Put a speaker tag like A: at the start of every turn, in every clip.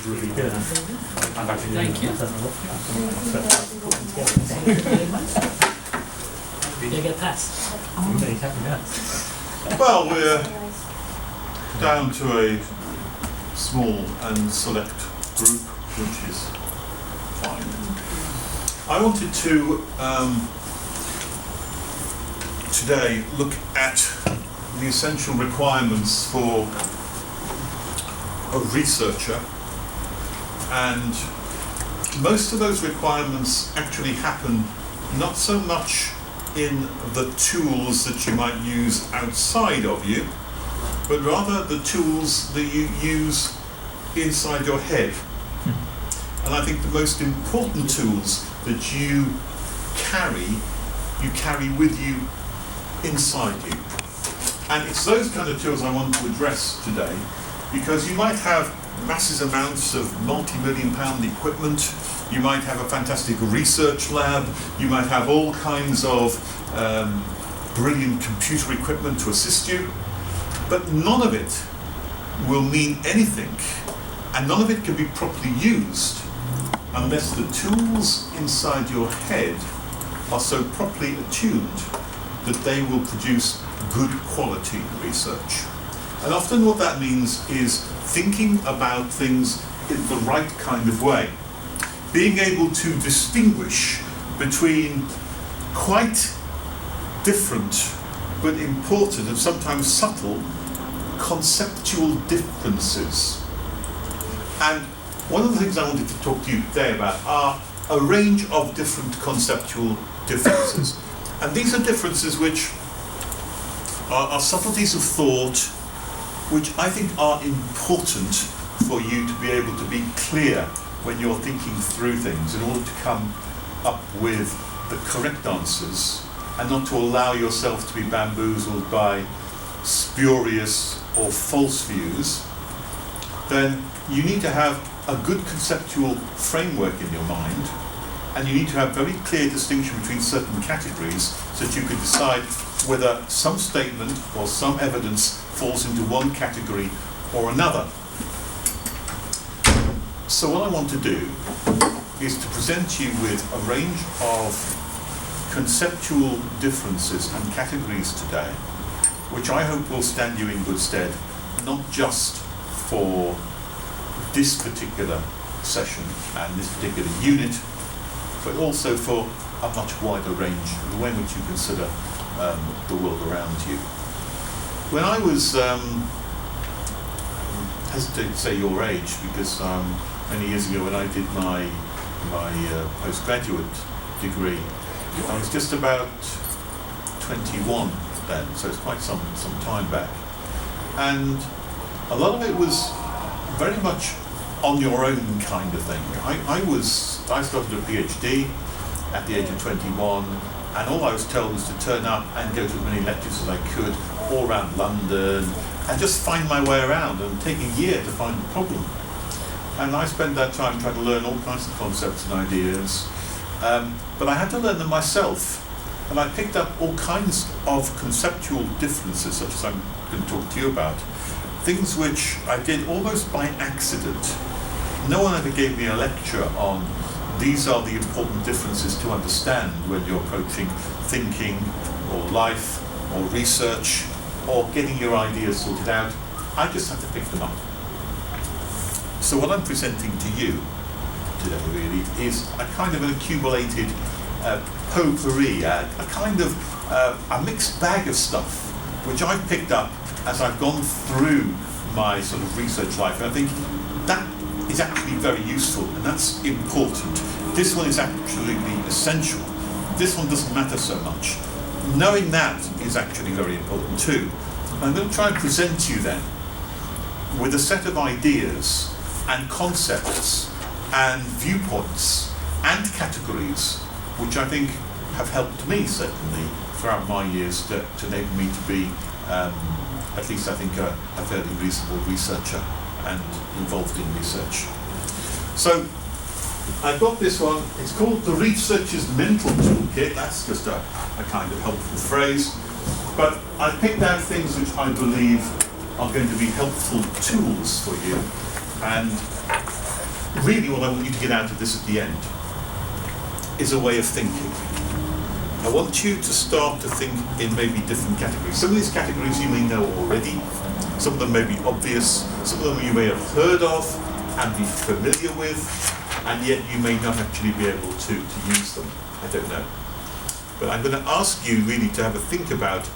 A: was really good. I've actually
B: Thank you. Did you get passed?
C: Well, we're down to a small and select group, which is fine. I wanted to today look at the essential requirements for a researcher, and most of those requirements actually happen not so much in the tools that you might use outside of you, but rather the tools that you use inside your head. And I think the most important tools that you carry with you inside you. And it's those kind of tools I want to address today, because you might have massive amounts of multi-million-pound equipment, you might have a fantastic research lab, you might have all kinds of brilliant computer equipment to assist you, but none of it will mean anything, and none of it can be properly used unless the tools inside your head are so properly attuned that they will produce good quality research. And often what that means is thinking about things in the right kind of way. Being able to distinguish between quite different but important and sometimes subtle conceptual differences. And one of the things I wanted to talk to you today about are a range of different conceptual differences. And these are differences which are subtleties of thought which I think are important for you to be able to be clear when you're thinking through things in order to come up with the correct answers and not to allow yourself to be bamboozled by spurious or false views. Then you need to have a good conceptual framework in your mind, and you need to have very clear distinction between certain categories so that you can decide whether some statement or some evidence falls into one category or another. So what I want to do is to present you with a range of conceptual differences and categories today, which I hope will stand you in good stead, not just for this particular session and this particular unit, but also for a much wider range of the way in which you consider the world around you. When I was, I hesitate to say your age, because many years ago when I did my postgraduate degree, I was just about 21 then, so it's quite some time back. And a lot of it was very much on your own kind of thing. I started a PhD at the age of 21, and all I was told was to turn up and go to as many lectures as I could all around London and just find my way around, and take a year to find the problem. And I spent that time trying to learn all kinds of concepts and ideas, but I had to learn them myself. And I picked up all kinds of conceptual differences, such as I'm going to talk to you about. Things which I did almost by accident. No one ever gave me a lecture on these are the important differences to understand when you're approaching thinking or life or research or getting your ideas sorted out. I just had to pick them up. So what I'm presenting to you today really is a kind of an accumulated potpourri, a kind of a mixed bag of stuff which I've picked up as I've gone through my sort of research life, and I think that is actually very useful, and that's important. This one is absolutely essential. This one doesn't matter so much. Knowing that is actually very important too. I'm going to try and present to you then with a set of ideas and concepts and viewpoints and categories which I think have helped me certainly throughout my years to enable me to be at least I think a fairly reasonable researcher and involved in research. So I've got this one, it's called the Researcher's Mental Toolkit. That's just a kind of helpful phrase, but I've picked out things which I believe are going to be helpful tools for you, and really what I want you to get out of this at the end is a way of thinking. I want you to start to think in maybe different categories. Some of these categories you may know already, some of them may be obvious, some of them you may have heard of and be familiar with, and yet you may not actually be able to use them. I don't know. But I'm going to ask you really to have a think about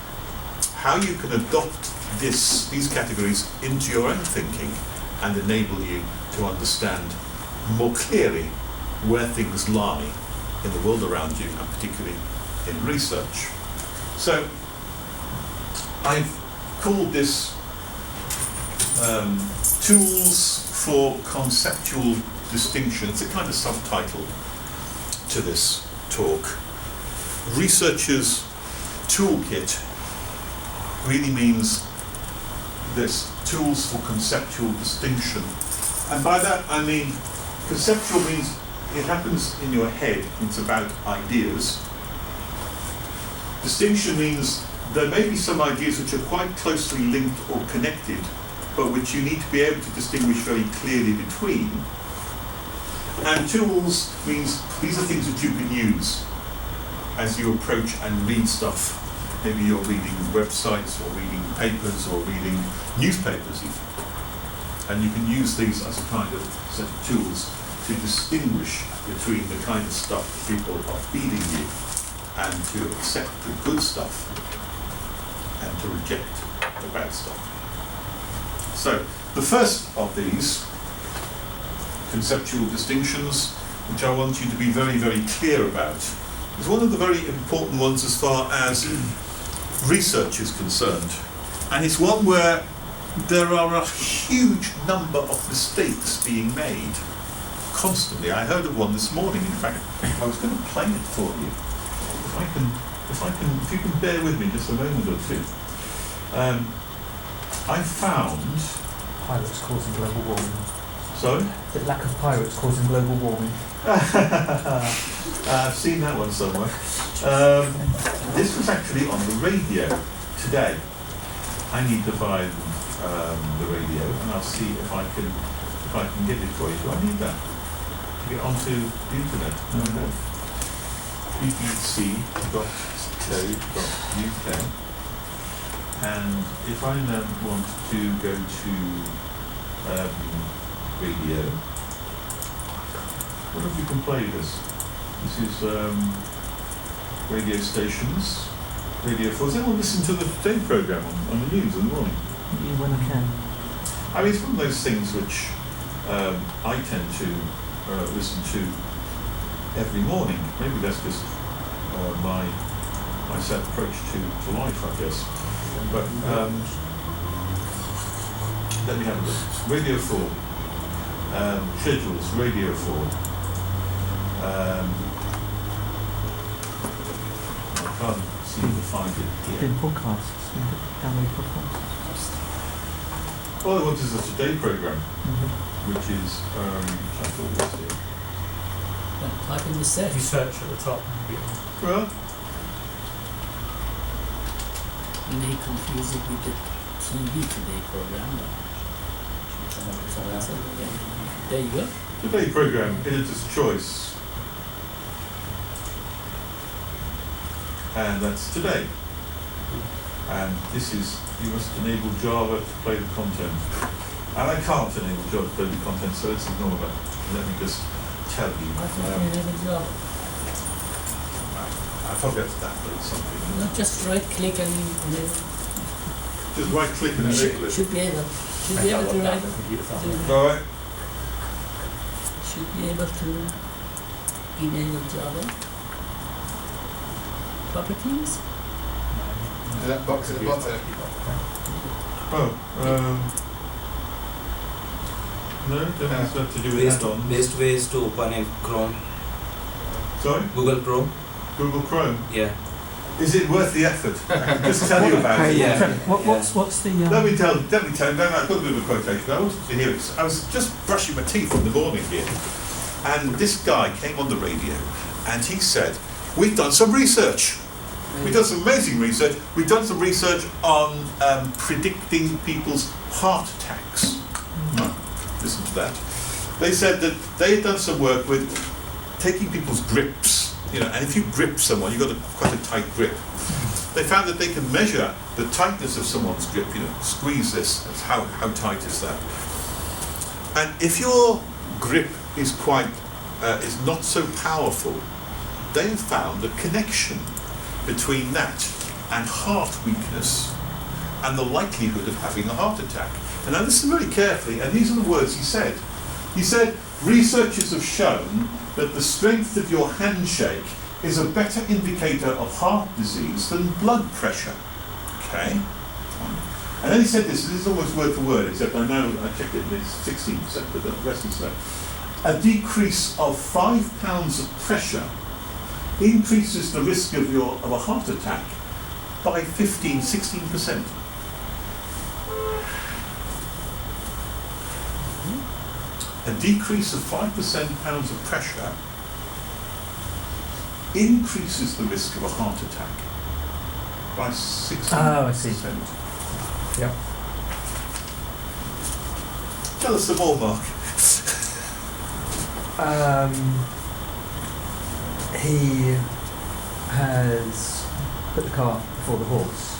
C: how you can adopt these categories into your own thinking and enable you to understand more clearly where things lie in the world around you, and particularly in research. So I've called this Tools for Conceptual Distinction. It's a kind of subtitle to this talk. Researchers' Toolkit really means this, tools for conceptual distinction. And by that I mean, conceptual means it happens in your head, it's about ideas. Distinction means there may be some ideas which are quite closely linked or connected, but which you need to be able to distinguish very clearly between. And tools means these are things that you can use as you approach and read stuff. Maybe you're reading websites or reading papers or reading newspapers even. And you can use these as a kind of set of tools to distinguish between the kind of stuff that people are feeding you and to accept the good stuff and to reject the bad stuff. So the first of these conceptual distinctions, which I want you to be very, very clear about, is one of the very important ones as far as research is concerned. And it's one where there are a huge number of mistakes being made constantly. I heard of one this morning, in fact. I was going to play it for you. If you can bear with me just a moment or two. I found...
D: Pirates causing global warming.
C: Sorry?
D: The lack of pirates causing global warming.
C: I've seen that one somewhere. This was actually on the radio today. I need to find the radio, and I'll see if I can get it for you. Do I need that to get onto the internet? No. bbc.co.uk, and if I then want to go to radio, what if you can play this? This is radio stations, Radio 4. Does anyone listen to the Today programme on the news in the morning?
D: Yeah, when I can.
C: I mean, it's one of those things which I tend to listen to every morning. Maybe that's just my set approach to life, I guess. But let me have a look. Radio 4. Schedules, Radio 4. I can't seem to find it here.
D: In podcasts, download podcasts.
C: All I want is a Today programme, which is, I thought was here.
B: Type in the search.
A: You search at the top.
C: Well,
B: You may confuse it with the TV Today program. There you go.
C: Today programme, Editor's Choice. And that's today. And this is, you must enable Java to play the content. And I can't enable Java to play the content, so let's ignore that. Let me just tell you.
B: I
C: forget that, but it's something.
B: Not just right click and
C: Just right click and enable it.
B: should be able to write.
C: Alright.
B: Should be able to enable Java properties.
E: That box at the bottom.
C: Oh, no, don't have that to do with add-ons.
F: Best way is to open in Chrome.
C: Sorry?
F: Google Chrome.
C: Google Chrome.
F: Yeah.
C: Is it worth the effort? I can just tell you about it.
F: Yeah.
D: What's the...
C: Let me tell you, no, I've got a bit of a quotation. I wanted to hear it. I was just brushing my teeth in the morning here, and this guy came on the radio, and he said, we've done some research. We've done some amazing research. We've done some research on predicting people's heart attacks. Listen to that. they said that they had done some work with taking people's grips, and if you grip someone, you've got quite a tight grip. They found that they can measure the tightness of someone's grip, squeeze this, how tight is that? And if your grip is is not so powerful, they have found a connection between that and heart weakness and the likelihood of having a heart attack. And now listen very carefully, and these are the words he said. He said, researchers have shown that the strength of your handshake is a better indicator of heart disease than blood pressure. Okay? And then he said this is almost word for word, except I checked it and it's 16%, but the rest is slow. A decrease of 5 pounds of pressure increases the risk of a heart attack by 16%. A decrease of 5% pounds of pressure increases the risk of a heart attack by 16%.
D: Oh, I see. Yep.
C: Tell us some more, Mark.
D: He has put the cart before the horse.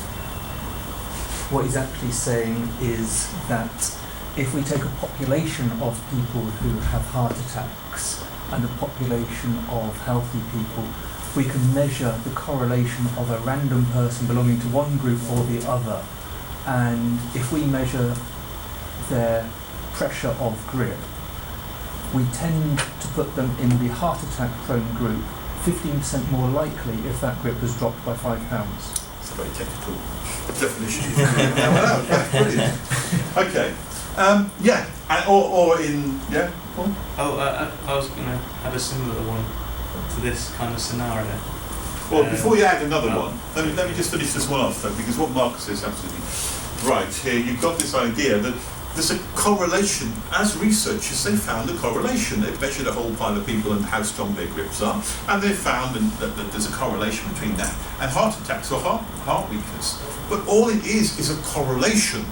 D: What he's actually saying is that if we take a population of people who have heart attacks and a population of healthy people, we can measure the correlation of a random person belonging to one group or the other. And if we measure their pressure of grip, we tend to put them in the heart attack prone group, 15% more likely if that grip has dropped by 5 pounds.
C: It's a very technical definition. Brilliant. Okay. Paul?
A: I was going to add a similar one to this kind of scenario.
C: Well, before you add another one, let me just finish this one off, though, because what Mark says is absolutely right. Here, you've got this idea that there's a correlation. As researchers, they found a correlation. They've measured a whole pile of people and how strong their grips are, and they've found that there's a correlation between that and heart attacks or heart weakness. But all it is a correlation.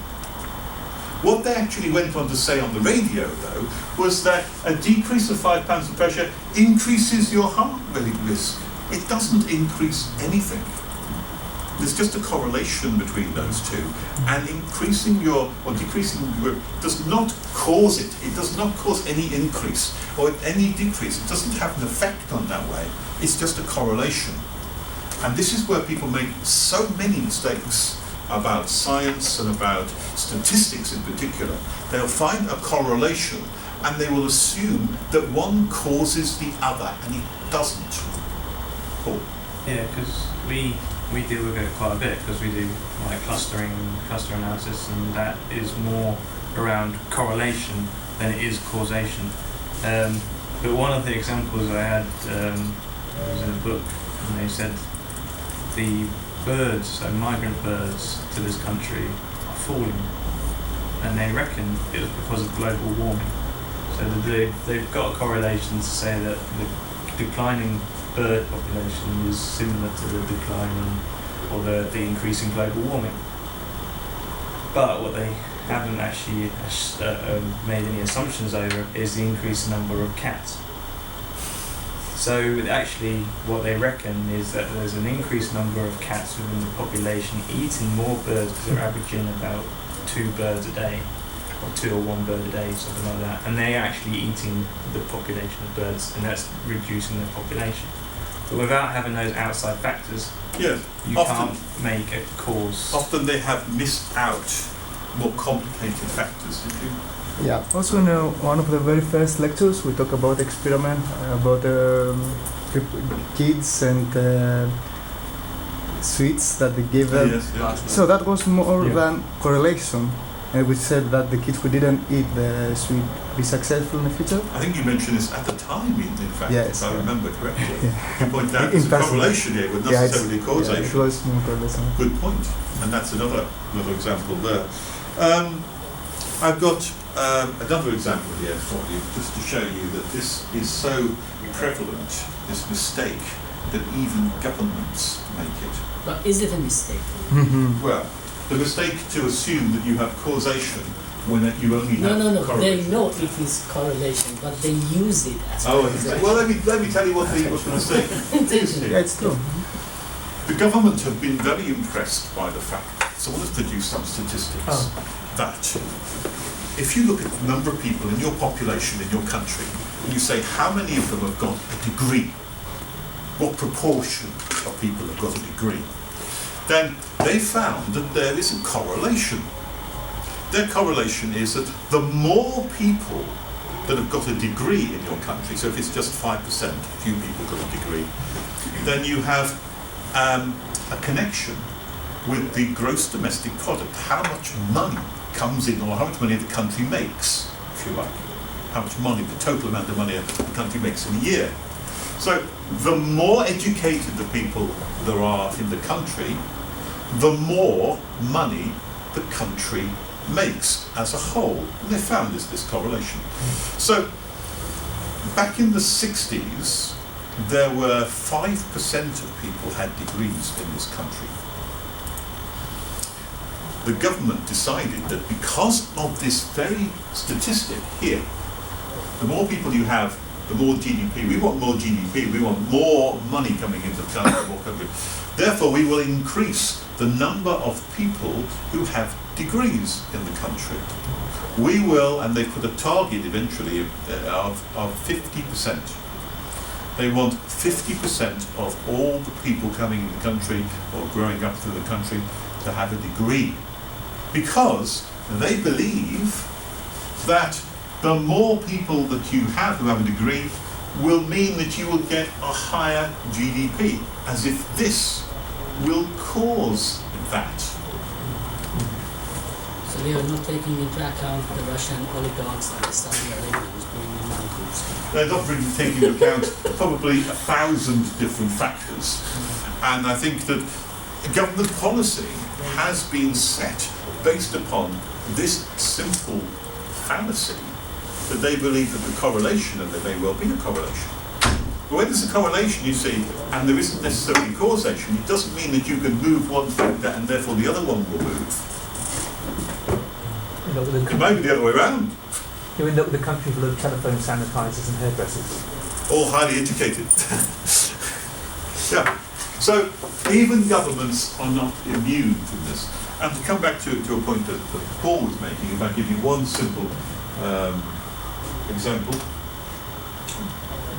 C: What they actually went on to say on the radio, though, was that a decrease of 5 pounds of pressure increases your heart rate risk. It doesn't increase anything. There's just a correlation between those two. And increasing or decreasing your grip does not cause it. It does not cause any increase or any decrease. It doesn't have an effect on that way. It's just a correlation. And this is where people make so many mistakes about science and about statistics in particular. They'll find a correlation and they will assume that one causes the other, and it doesn't. Paul?
A: Yeah, because we deal with it quite a bit, because we do like cluster analysis, and that is more around correlation than it is causation. But one of the examples I had was in a book, and they said the birds, so migrant birds to this country, are falling, and they reckon it was because of global warming. So they've got a correlation to say that the declining bird population is similar to the decline or the increase in global warming. But what they haven't actually made any assumptions over is the increased number of cats. So actually what they reckon is that there's an increased number of cats within the population eating more birds, because they're averaging about 2 birds a day, or 2 or 1 bird a day, something like that. And they're actually eating the population of birds, and that's reducing their population. But without having those outside factors,
C: Yeah.
A: you can't make a cause.
C: Often they have missed out more complicated factors, did you?
G: Yeah. Also, in one of the very first lectures, we talk about experiment about kids and sweets that they give them.
C: Yes, yeah.
G: So that was more than correlation, and we said that the kids who didn't eat the sweet be successful in the future.
C: I think you mentioned this at the time, in fact,
G: Yes,
C: if I
G: yeah.
C: remember correctly.
G: Yeah.
C: You point out
G: In
C: there's a
G: person.
C: correlation here, but not
G: Yeah,
C: necessarily causation.
G: it was more correlation.
C: Good point, and that's another example there. I've got another example here for you, just to show you that this is so prevalent, this mistake, that even governments make it.
B: But is it a mistake?
G: Mm-hmm.
C: Well, the mistake to assume that you have causation when you only have
B: No. They
C: correlation.
B: know it is correlation, but they use it as
C: Oh,
B: causation.
C: well, let me tell you what the mistake is
G: Yeah,
C: here.
G: it's true.
C: The government have been very impressed by the fact, someone has produced some statistics, that if you look at the number of people in your population in your country, and you say how many of them have got a degree, what proportion of people have got a degree, then they found that there is a correlation. Their correlation is that the more people that have got a degree in your country, so if it's just 5%, few people got a degree, then you have a connection with the gross domestic product, how much money comes in, or how much money the country makes, if you like, how much money, the total amount of money the country makes in a year. So the more educated the people there are in the country, the more money the country makes as a whole. And they found this correlation. So back in the 60s, there were 5% of people had degrees in this country. The government decided that because of this very statistic here, the more people you have, the more GDP. We want more GDP. We want more money coming into the country. Therefore, we will increase the number of people who have degrees in the country. We will, and they put a target eventually of 50%. They want 50% of all the people coming in the country or growing up through the country to have a degree. Because they believe that the more people that you have who have a degree will mean that you will get a higher GDP, as if this will cause that.
B: So they are not taking into account the Russian oligarchs and the Saudi Arabians being in one group.
C: They're not really taking into account probably 1,000 different factors. And I think that government policy has been set based upon this simple fallacy that they believe that the correlation, and there may well be a correlation. But when there's a correlation, you see, and there isn't necessarily causation, it doesn't mean that you can move one factor and therefore the other one will move. It might be the other way around.
D: You end up with a country full of telephone sanitisers and hairdressers.
C: All highly educated. Yeah. So even governments are not immune from this. And to come back to a point that Paul was making, if I give you one simple example.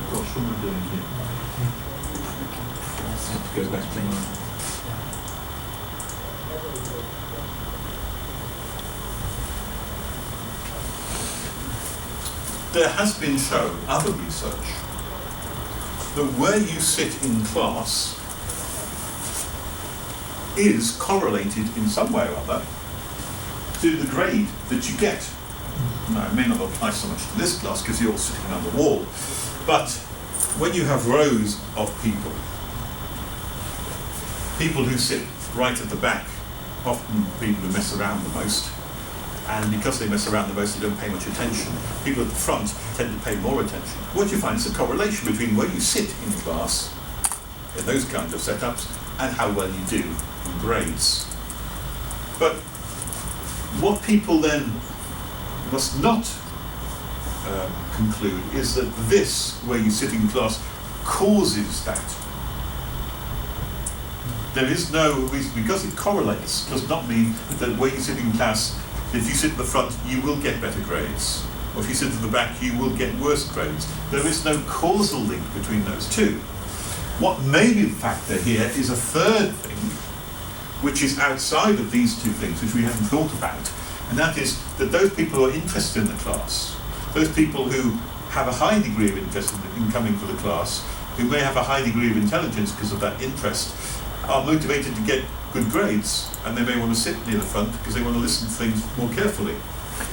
C: Gosh, what am I doing here? I have to go back to mine. There has been shown, other research, that where you sit in class is correlated in some way or other to the grade that you get. Now, it may not apply so much to this class because you're all sitting on the wall, but when you have rows of people who sit right at the back, often people who mess around the most, and because they mess around the most, they don't pay much attention. People at the front tend to pay more attention. What you find is a correlation between where you sit in class, in those kinds of setups, and how well you do in grades. But what people then must not conclude is that this, where you sit in class, causes that. There is no reason, because it correlates, does not mean that where you sit in class, if you sit in the front, you will get better grades. Or if you sit in the back, you will get worse grades. There is no causal link between those two. What may be the factor here is a third thing, which is outside of these two things, which we haven't thought about, and that is that those people who are interested in the class, those people who have a high degree of interest in coming to the class, who may have a high degree of intelligence because of that interest, are motivated to get good grades, and they may want to sit near the front because they want to listen to things more carefully.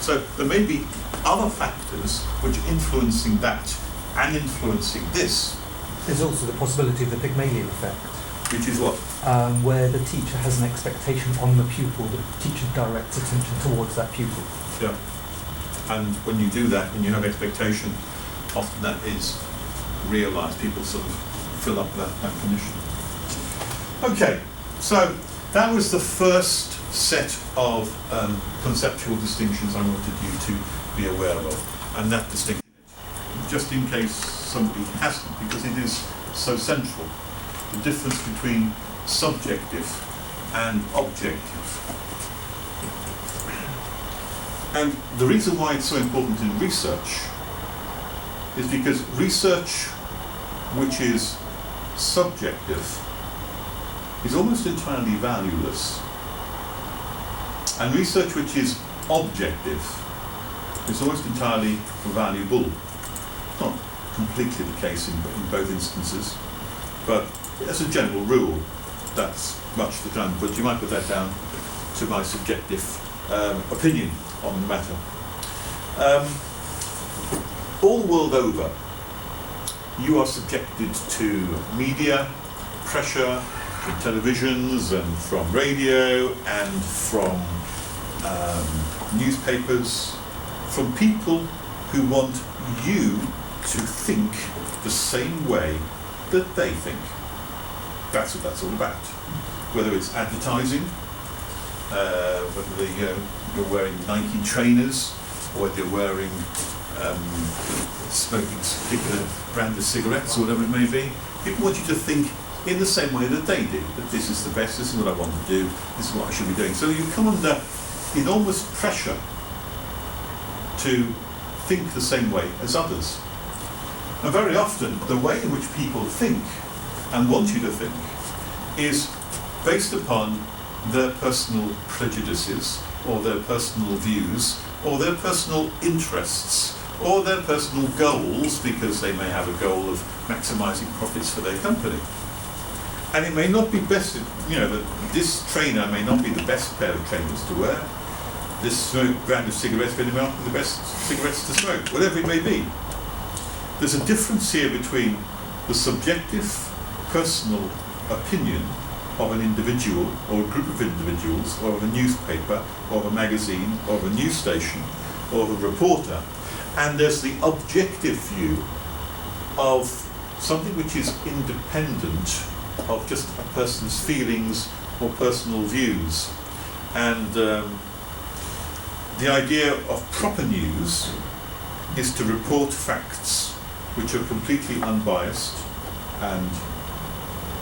C: So there may be other factors which are influencing that and influencing this.
D: There's also the possibility of the Pygmalion effect,
C: Which is what?
D: where the teacher has an expectation on the pupil, the teacher directs attention towards that pupil.
C: Yeah. And when you do that, when you have expectation, often that is realised. People sort of fill up that condition. Okay, so that was the first set of conceptual distinctions I wanted you to be aware of, and that distinction, just in case somebody hasn't, because it is so central, the difference between subjective and objective. And the reason why it's so important in research is because research which is subjective is almost entirely valueless, and research which is objective is almost entirely valuable. Not completely the case in both instances, but as a general rule, that's much the time. But you might put that down to my subjective opinion on the matter. All the world over, you are subjected to media pressure, from televisions and from radio and from newspapers, from people who want you to think the same way that they think. That's what that's all about. Whether it's advertising, whether you're wearing Nike trainers, or whether you're wearing smoking a particular brand of cigarettes or whatever it may be, people want you to think in the same way that they do, that this is the best, this is what I want to do, this is what I should be doing. So you come under enormous pressure to think the same way as others. And very often, the way in which people think and want you to think is based upon their personal prejudices, or their personal views, or their personal interests, or their personal goals, because they may have a goal of maximising profits for their company. And it may not be best, this trainer may not be the best pair of trainers to wear. This brand of cigarettes may not be the best cigarettes to smoke, whatever it may be. There's a difference here between the subjective, personal opinion of an individual, or a group of individuals, or of a newspaper, or of a magazine, or of a news station, or of a reporter, and there's the objective view of something which is independent of just a person's feelings or personal views. And the idea of proper news is to report facts which are completely unbiased and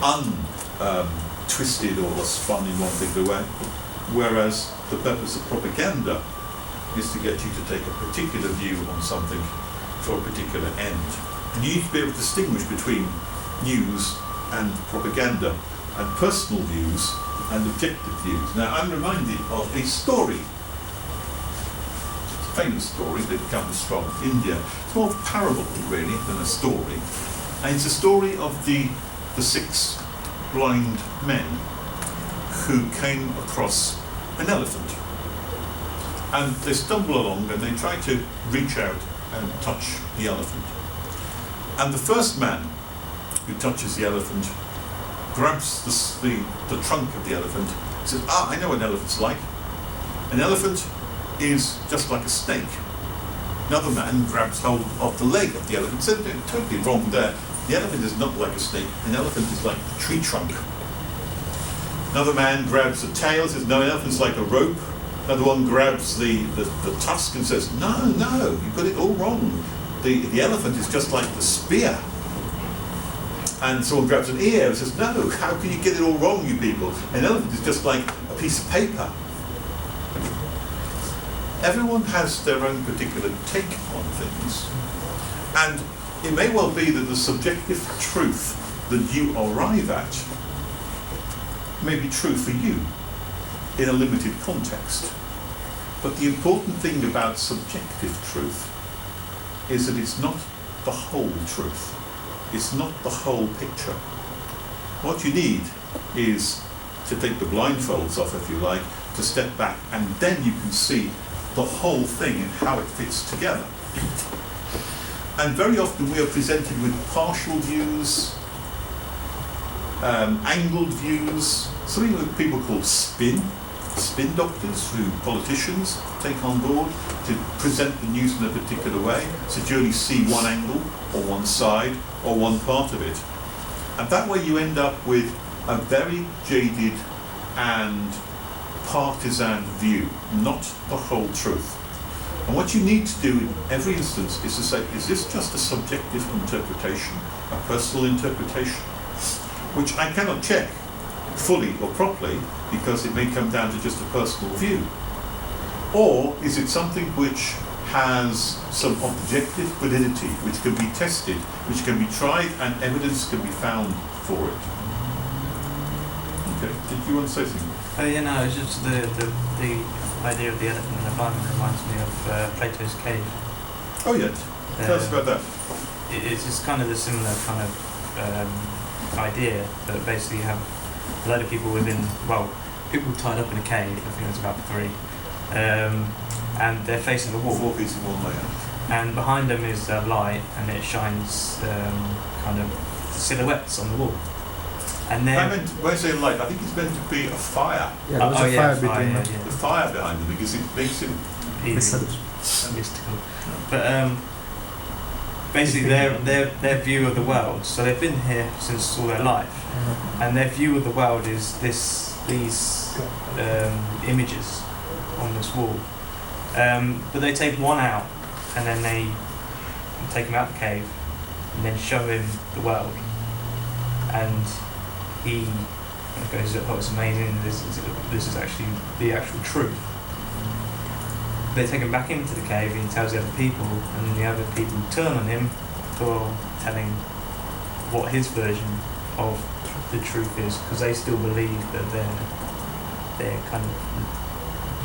C: untwisted or spun in one particular way, whereas the purpose of propaganda is to get you to take a particular view on something for a particular end. And you need to be able to distinguish between news and propaganda, and personal views and objective views. Now, I'm reminded of a story, a famous story that comes from India. It's more of a parable, really, than a story. And it's a story of the 6 blind men who came across an elephant. And they stumble along and they try to reach out and touch the elephant. And the first man who touches the elephant grabs the trunk of the elephant and says, I know what an elephant's like. An elephant is just like a snake. Another man grabs hold of the leg of the elephant and says, totally wrong there. The elephant is not like a snake. An elephant is like a tree trunk. Another man grabs the tail and says, no, an elephant's like a rope. Another one grabs the tusk and says, no, you've got it all wrong. The elephant is just like the spear. And someone grabs an ear and says, no, how can you get it all wrong, you people? An elephant is just like a piece of paper. Everyone has their own particular take on things. And it may well be that the subjective truth that you arrive at may be true for you in a limited context. But the important thing about subjective truth is that it's not the whole truth. It's not the whole picture. What you need is to take the blindfolds off, if you like, to step back, and then you can see the whole thing and how it fits together. And very often we are presented with partial views, angled views, something that people call spin doctors, who politicians take on board to present the news in a particular way, so you only see one angle, or one side, or one part of it. And that way you end up with a very jaded and partisan view, not the whole truth. And what you need to do in every instance is to say, is this just a subjective interpretation, a personal interpretation, which I cannot check fully or properly because it may come down to just a personal view? Or is it something which has some objective validity, which can be tested, which can be tried, and evidence can be found for it? Okay, did you want to say something?
A: Oh yeah, no, it's just the idea of the elephant in the environment reminds me of Plato's cave.
C: Oh yes, tell us about that.
A: It's just kind of the similar kind of idea that basically you have a load of people people tied up in a cave. I think there's about 3, and they're facing a wall.
C: 4 pieces of one layer.
A: And behind them is a light, and it shines kind of silhouettes on the wall. And then
C: When I say light, I think it's meant to be a fire.
G: Yeah, there was a fire between them.
C: The fire behind them, because it makes it
A: mystical. But basically their view of the world. So they've been here since all their life, and their view of the world is these images on this wall. But they take one out, and then they take him out the cave, and then show him the world, and he goes, "Oh, it's amazing! This is actually the actual truth." They take him back into the cave, and he tells the other people, and the other people turn on him for telling what his version of the truth is, because they still believe that their kind of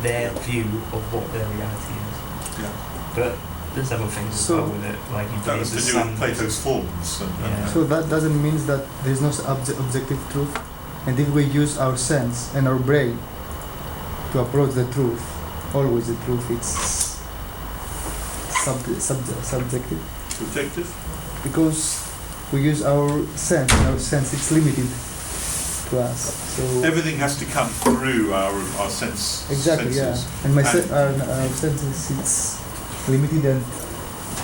A: their view of what their reality is.
C: Yeah.
A: But there's other things as well with it, like he
C: That was
A: believes
C: to
A: the
C: do
A: sun.
C: with Plato's forms.
A: Yeah.
G: So that doesn't mean that there is no objective truth. And if we use our sense and our brain to approach the truth, always the truth, it's subjective.
C: Subjective?
G: Because we use our sense, and our sense it's limited to us. So
C: Everything has to come through our sense.
G: exactly,
C: senses.
G: yeah. And our senses it's limited and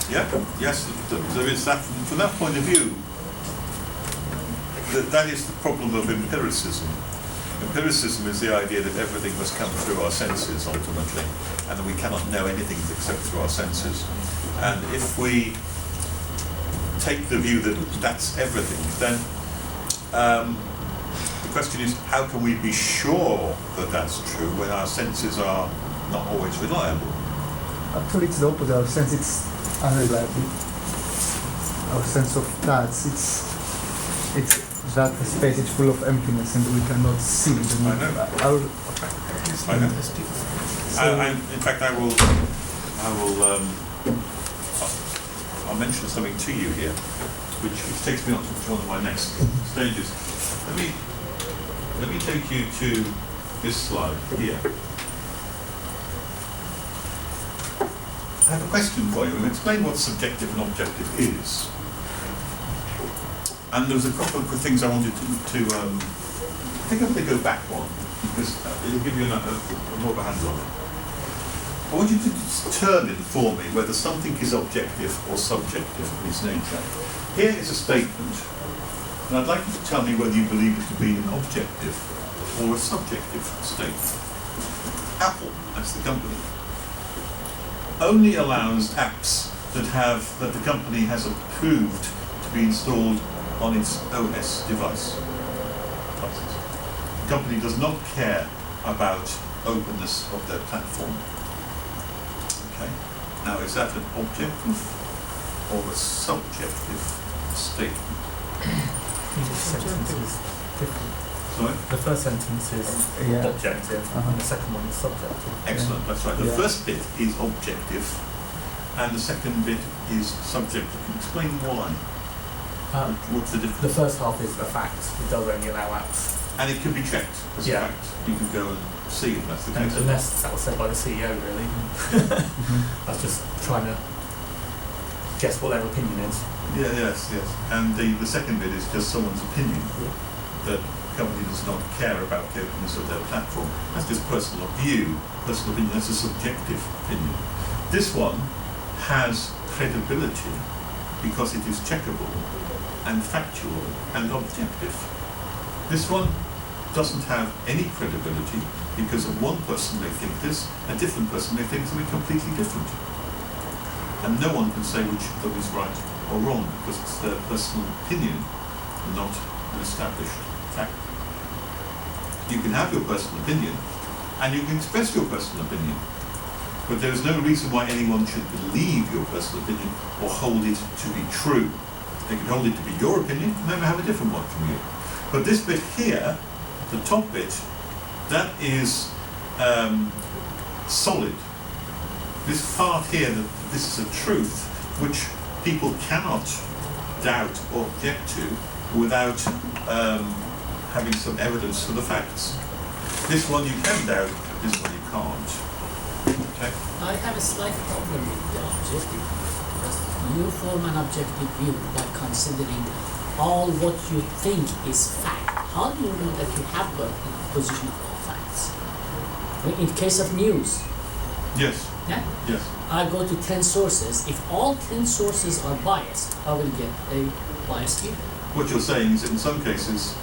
C: Yeah, yes, there is that. From that point of view, that is the problem of empiricism. Empiricism is the idea that everything must come through our senses ultimately, and that we cannot know anything except through our senses. And if we take the view that that's everything, then the question is, how can we be sure that that's true when our senses are not always reliable?
G: actually it's the opposite. Our sense it's unreliable. Our sense of touch it's that space is full of emptiness and we cannot see it.
C: I know. I know. In fact, I'll mention something to you here, which takes me on to one of my next stages. Let me take you to this slide here. I have a question for you. Explain what subjective and objective is. And there was a couple of things I wanted to I think I'm going to go back one, because it'll give you more of a handle on it. I want you to determine for me whether something is objective or subjective in its nature. Here is a statement, and I'd like you to tell me whether you believe it to be an objective or a subjective statement. Apple, that's the company, only allows apps that the company has approved to be installed on its OS device. The company does not care about openness of their platform. Okay. Now, is that an objective or a subjective statement?
H: Each sentence is different.
C: Sorry?
H: The first sentence is
G: Yeah.
H: objective, and the second one is subjective.
C: Excellent, that's right. The
G: Yeah.
C: first bit is objective, and the second bit is subjective. Can you explain why? What's the difference?
H: The first half is a fact. It does only allow apps.
C: And it can be checked as a
H: Yeah.
C: fact. You can go and see if that's the
H: And
C: case.
H: unless that was said by the CEO, really. I was just trying to guess what their opinion is.
C: Yeah, yes. And the second bit is just someone's opinion, that the company does not care about the openness of their platform. That's just personal view, personal opinion, that's a subjective opinion. This one has credibility because it is checkable and factual and objective. This one doesn't have any credibility because of one person may think this, a different person may think something completely different. And no one can say which of them is right or wrong, because it's their personal opinion, not an established fact. You can have your personal opinion, and you can express your personal opinion, but there is no reason why anyone should believe your personal opinion or hold it to be true. They can hold it to be your opinion, and they may have a different one from you. But this bit here, the top bit, that is solid. This part here, that this is a truth which people cannot doubt or object to without having some evidence for the facts. This one you can doubt, this one you can't. Okay?
B: I have a slight problem with the objective, because you form an objective view by considering all what you think is fact. How do you know that you have a position of all facts? In case of news,
C: Yes.
B: yeah?
C: Yes.
B: I go to 10 sources. If all 10 sources are biased, I will get a biased view.
C: What you're saying is that in some cases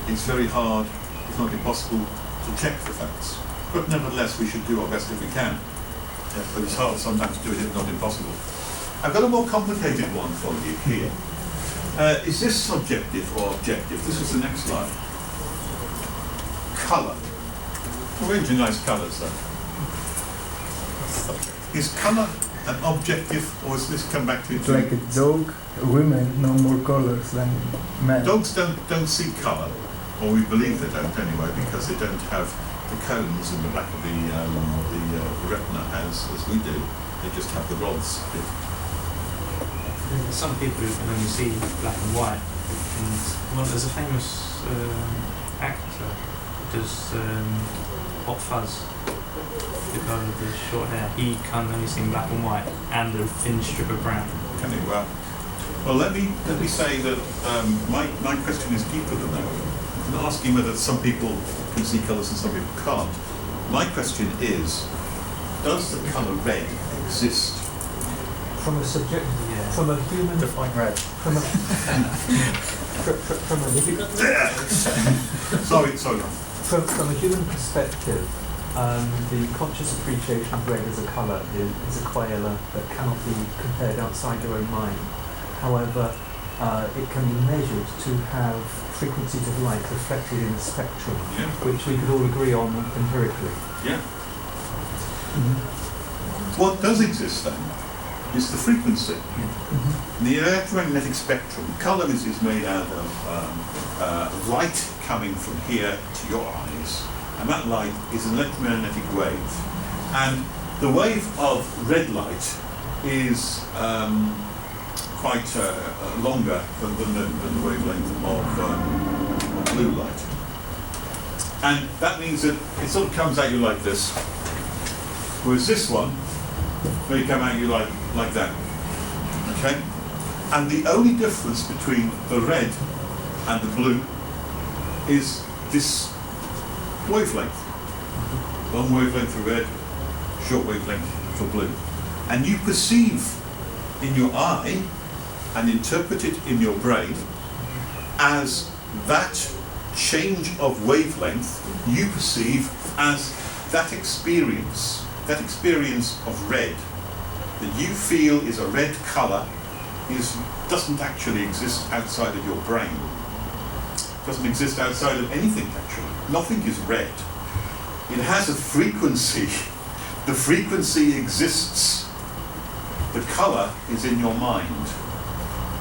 C: it's very hard, if not impossible, to check the facts. But nevertheless, we should do our best if we can. Yeah, but it's hard sometimes to do it, if not impossible. I've got a more complicated one for you here. Is this subjective or objective? This is the next slide. Colour. We're into nice colours though. Is colour an objective, or does this come back to
G: It's like a joke. Women know more colors than men.
C: Dogs don't see colour, or we believe they don't anyway, because they don't have the cones in the back of the retina as we do. They just have the rods.
A: Some people can only see black and white. And well, there's a famous actor who does Hot Fuzz, the guy with the short hair. He can only see black and white and a thin strip of brown.
C: Can it? Well, let me say that my question is deeper than that. I'm not asking whether some people can see colours and some people can't. My question is, does the colour red exist?
D: From a subject,
A: Yeah.
D: from a human,
H: Define red.
D: from a from a
C: Sorry.
D: from a human perspective, the conscious appreciation of red as a colour is a qualia that cannot be compared outside your own mind. However, it can be measured to have frequencies of light reflected in a spectrum,
C: Yeah.
D: which we could all agree on empirically.
C: Yeah. What does exist then is the frequency. The electromagnetic spectrum, colour is made out of light coming from here to your eyes, and that light is an electromagnetic wave. And the wave of red light is quite longer than the wavelength of blue light. And that means that it sort of comes at you like this, whereas this one may come at you like that. Okay? And the only difference between the red and the blue is this wavelength. Long wavelength for red, short wavelength for blue. And you perceive in your eye and interpret it in your brain as that change of wavelength you perceive as that experience of red that you feel is a red colour doesn't actually exist outside of your brain. Doesn't exist outside of anything actually. Nothing is red. It has a frequency. The frequency exists. The colour is in your mind.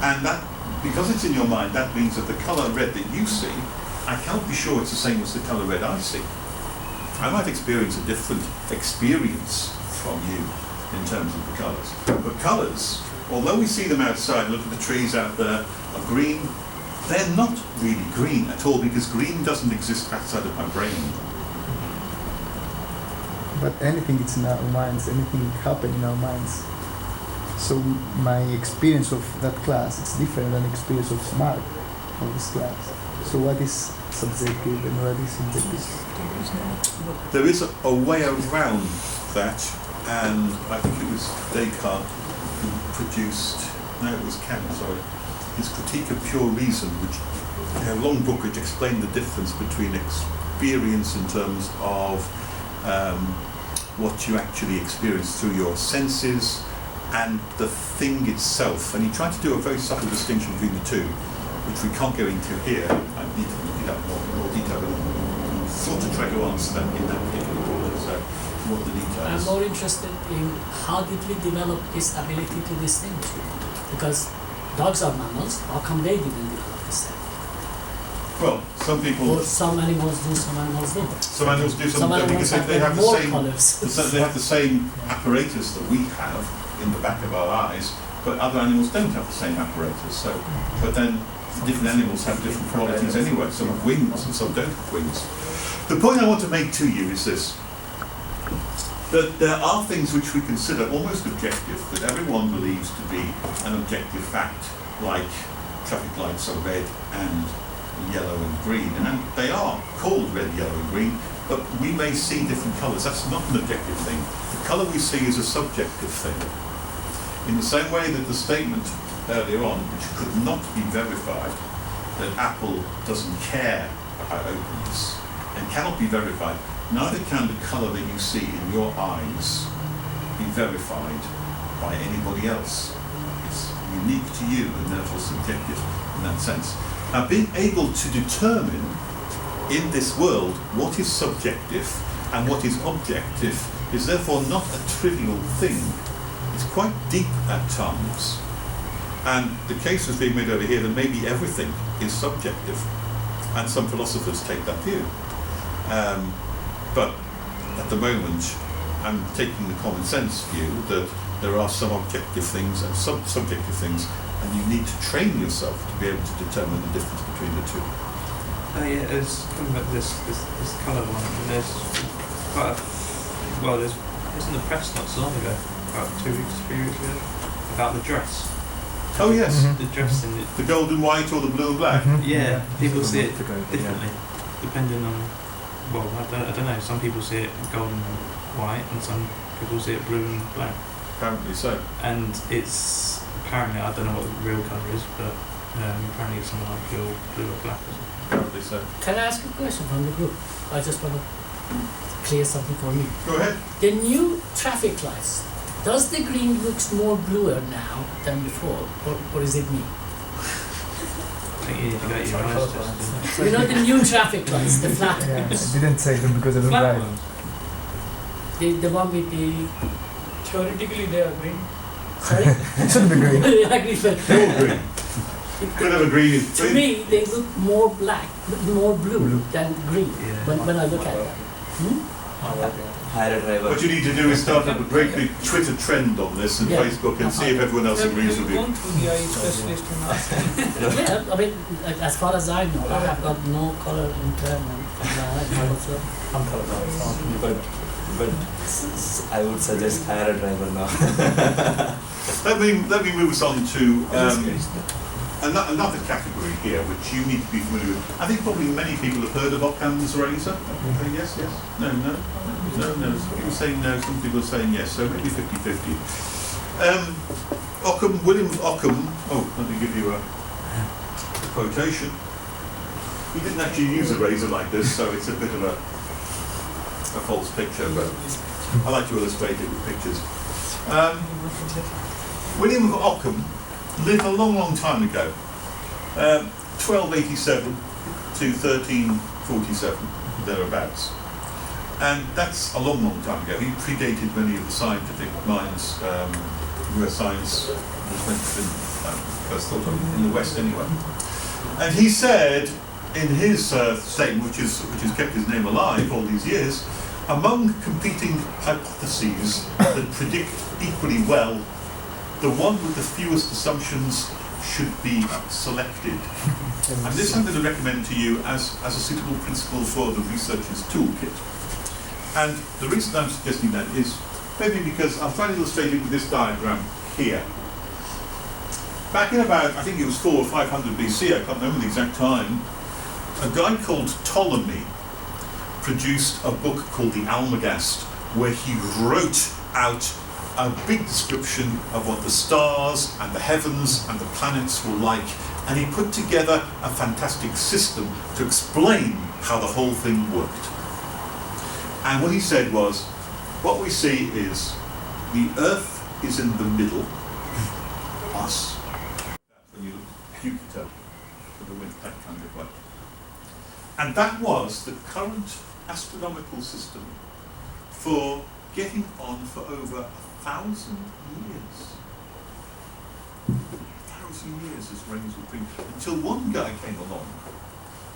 C: And that, because it's in your mind, that means that the colour red that you see, I can't be sure it's the same as the colour red I see. I might experience a different experience from you in terms of the colours. But colours, although we see them outside, look at the trees out there, are green, they're not really green at all, because green doesn't exist outside of my brain.
G: But anything is in our minds, anything happens in our minds. So my experience of that class is different than the experience of Mark of this class. So what is subjective and what is subjective?
C: There is a way around that, and I think it was Descartes who produced, no, it was Kant, sorry, his Critique of Pure Reason, which a long book which explained the difference between experience in terms of what you actually experience through your senses and the thing itself. And he tried to do a very subtle distinction between the two, which we can't go into here. I need to look it up more detail, but I'm sort of trying to answer that in that particular order. So, what are the details?
B: I'm more interested in how did we develop this ability to distinguish? Because dogs are mammals, how come they didn't develop this thing?
C: Well, some people.
B: Or some animals do, some animals don't.
C: Some animals do
B: Some
C: something
B: animals
C: because they have the
B: more
C: same.
B: colours.
C: They have the same apparatus that we have in the back of our eyes, but other animals don't have the same apparatus. So, but then different animals have different qualities anyway. Some have wings and some don't have wings. The point I want to make to you is this: that there are things which we consider almost objective, that everyone believes to be an objective fact, like traffic lights are red and yellow and green, and they are called red, yellow and green, but we may see different colours. That's not an objective thing. The colour we see is a subjective thing. In the same way that the statement earlier on, which could not be verified, that Apple doesn't care how it opens, and cannot be verified, neither can the colour that you see in your eyes be verified by anybody else. It's unique to you and therefore subjective in that sense. Now, being able to determine in this world what is subjective and what is objective is therefore not a trivial thing. It's quite deep at times. And the case was being made over here that maybe everything is subjective. And some philosophers take that view. But at the moment, I'm taking the common sense view that there are some objective things and some subjective things, and you need to train yourself to be able to determine the difference between the two.
A: Oh yeah, it's coming back to this colour one. And there's quite a, well, there's in the press not so long ago, about 3 weeks ago, about the dress.
C: Oh yes,
A: The dress in it.
C: the gold and white or the blue and black.
A: Yeah, people see it differently, depending on. Well, I don't know. Some people see it gold and white, and some people see it blue and black.
C: Apparently so.
A: And it's apparently, I don't know what the real colour is, but apparently it's something like blue or black or something.
C: Apparently so.
B: Can I ask a question from the group? I just want to clear something for me.
C: Go ahead.
B: The new traffic lights, does the green looks more bluer now than before, or is it me?
A: I think you need to get your eyes tested.
B: You know the new traffic lights, the flat
G: Yeah,
B: ones,
G: I didn't say them because I don't
A: Flat
G: drive.
A: ones.
B: the one with the
I: Theoretically, they are green.
B: sorry.
G: It shouldn't be green.
B: I agree, but
C: They're all green. Whatever green is.
B: to me they look more black, more blue than green
A: Yeah.
B: when I look at them.
F: Hire a driver.
C: What you need to do is start up a great big Twitter trend on this and
B: Yeah.
C: Facebook and see if everyone else agrees with you.
I: Gone through the eye specialist and asked.
B: Yeah, I mean, as far as I know, I have got no color impairment.
H: I'm colourblind,
F: But I would suggest hire a driver now.
C: Let me move us on to another category here, which you need to be familiar with. I think probably many people have heard of Occam's razor. Yes, yes. No. Some people say no, some people are saying yes, so maybe 50-50. Occam, William Occam, let me give you a quotation. He didn't actually use a razor like this, so it's a bit of a false picture, but I like to illustrate it with pictures. William of Occam lived a long time ago, 1287 to 1347, thereabouts. And that's a long time ago. He predated many of the scientific minds where science was meant to be first thought of in the West anyway. And he said in his statement, which has kept his name alive all these years, among competing hypotheses that predict equally well, the one with the fewest assumptions should be selected. And this I'm going to recommend to you as a suitable principle for the researcher's toolkit. And the reason I'm suggesting that is maybe because I'll try to illustrate it with this diagram here. Back in about, I think it was 400 or 500 BC, I can't remember the exact time, a guy called Ptolemy produced a book called the Almagest, where he wrote out a big description of what the stars and the heavens and the planets were like And he put together a fantastic system to explain how the whole thing worked. And what he said was, what we see is the Earth is in the middle, us. When you look at Jupiter, for the wind, that kind of way. And that was the current astronomical system for getting on for over 1,000 years. 1,000 years as rings would bring, until one guy came along,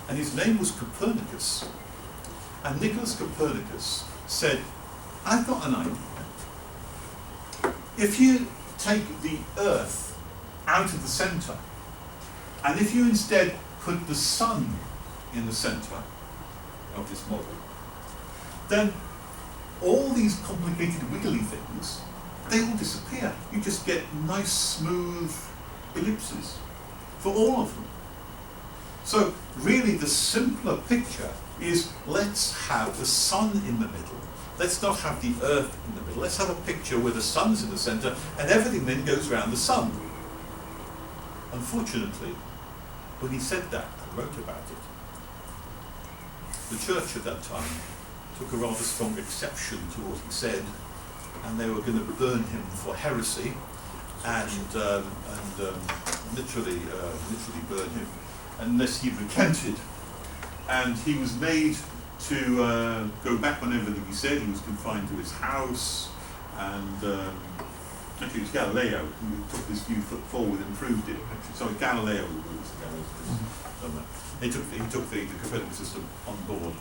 C: and his name was Copernicus. And Nicholas Copernicus said, I've got an idea. If you take the Earth out of the centre, and if you instead put the sun in the centre of this model, then all these complicated wiggly things, they all disappear. You just get nice smooth ellipses for all of them. So really the simpler picture is, let's have the sun in the middle. Let's not have the Earth in the middle. Let's have a picture where the sun's in the centre and everything then goes around the sun. Unfortunately, when he said that and wrote about it, the church at that time took a rather strong exception to what he said, and they were going to burn him for heresy and literally burn him unless he recanted. And he was made to go back on everything he said. He was confined to his house, and actually it was Galileo who took this view forward and proved it. Actually, sorry, Galileo was done that. He took the Copernicus system on board.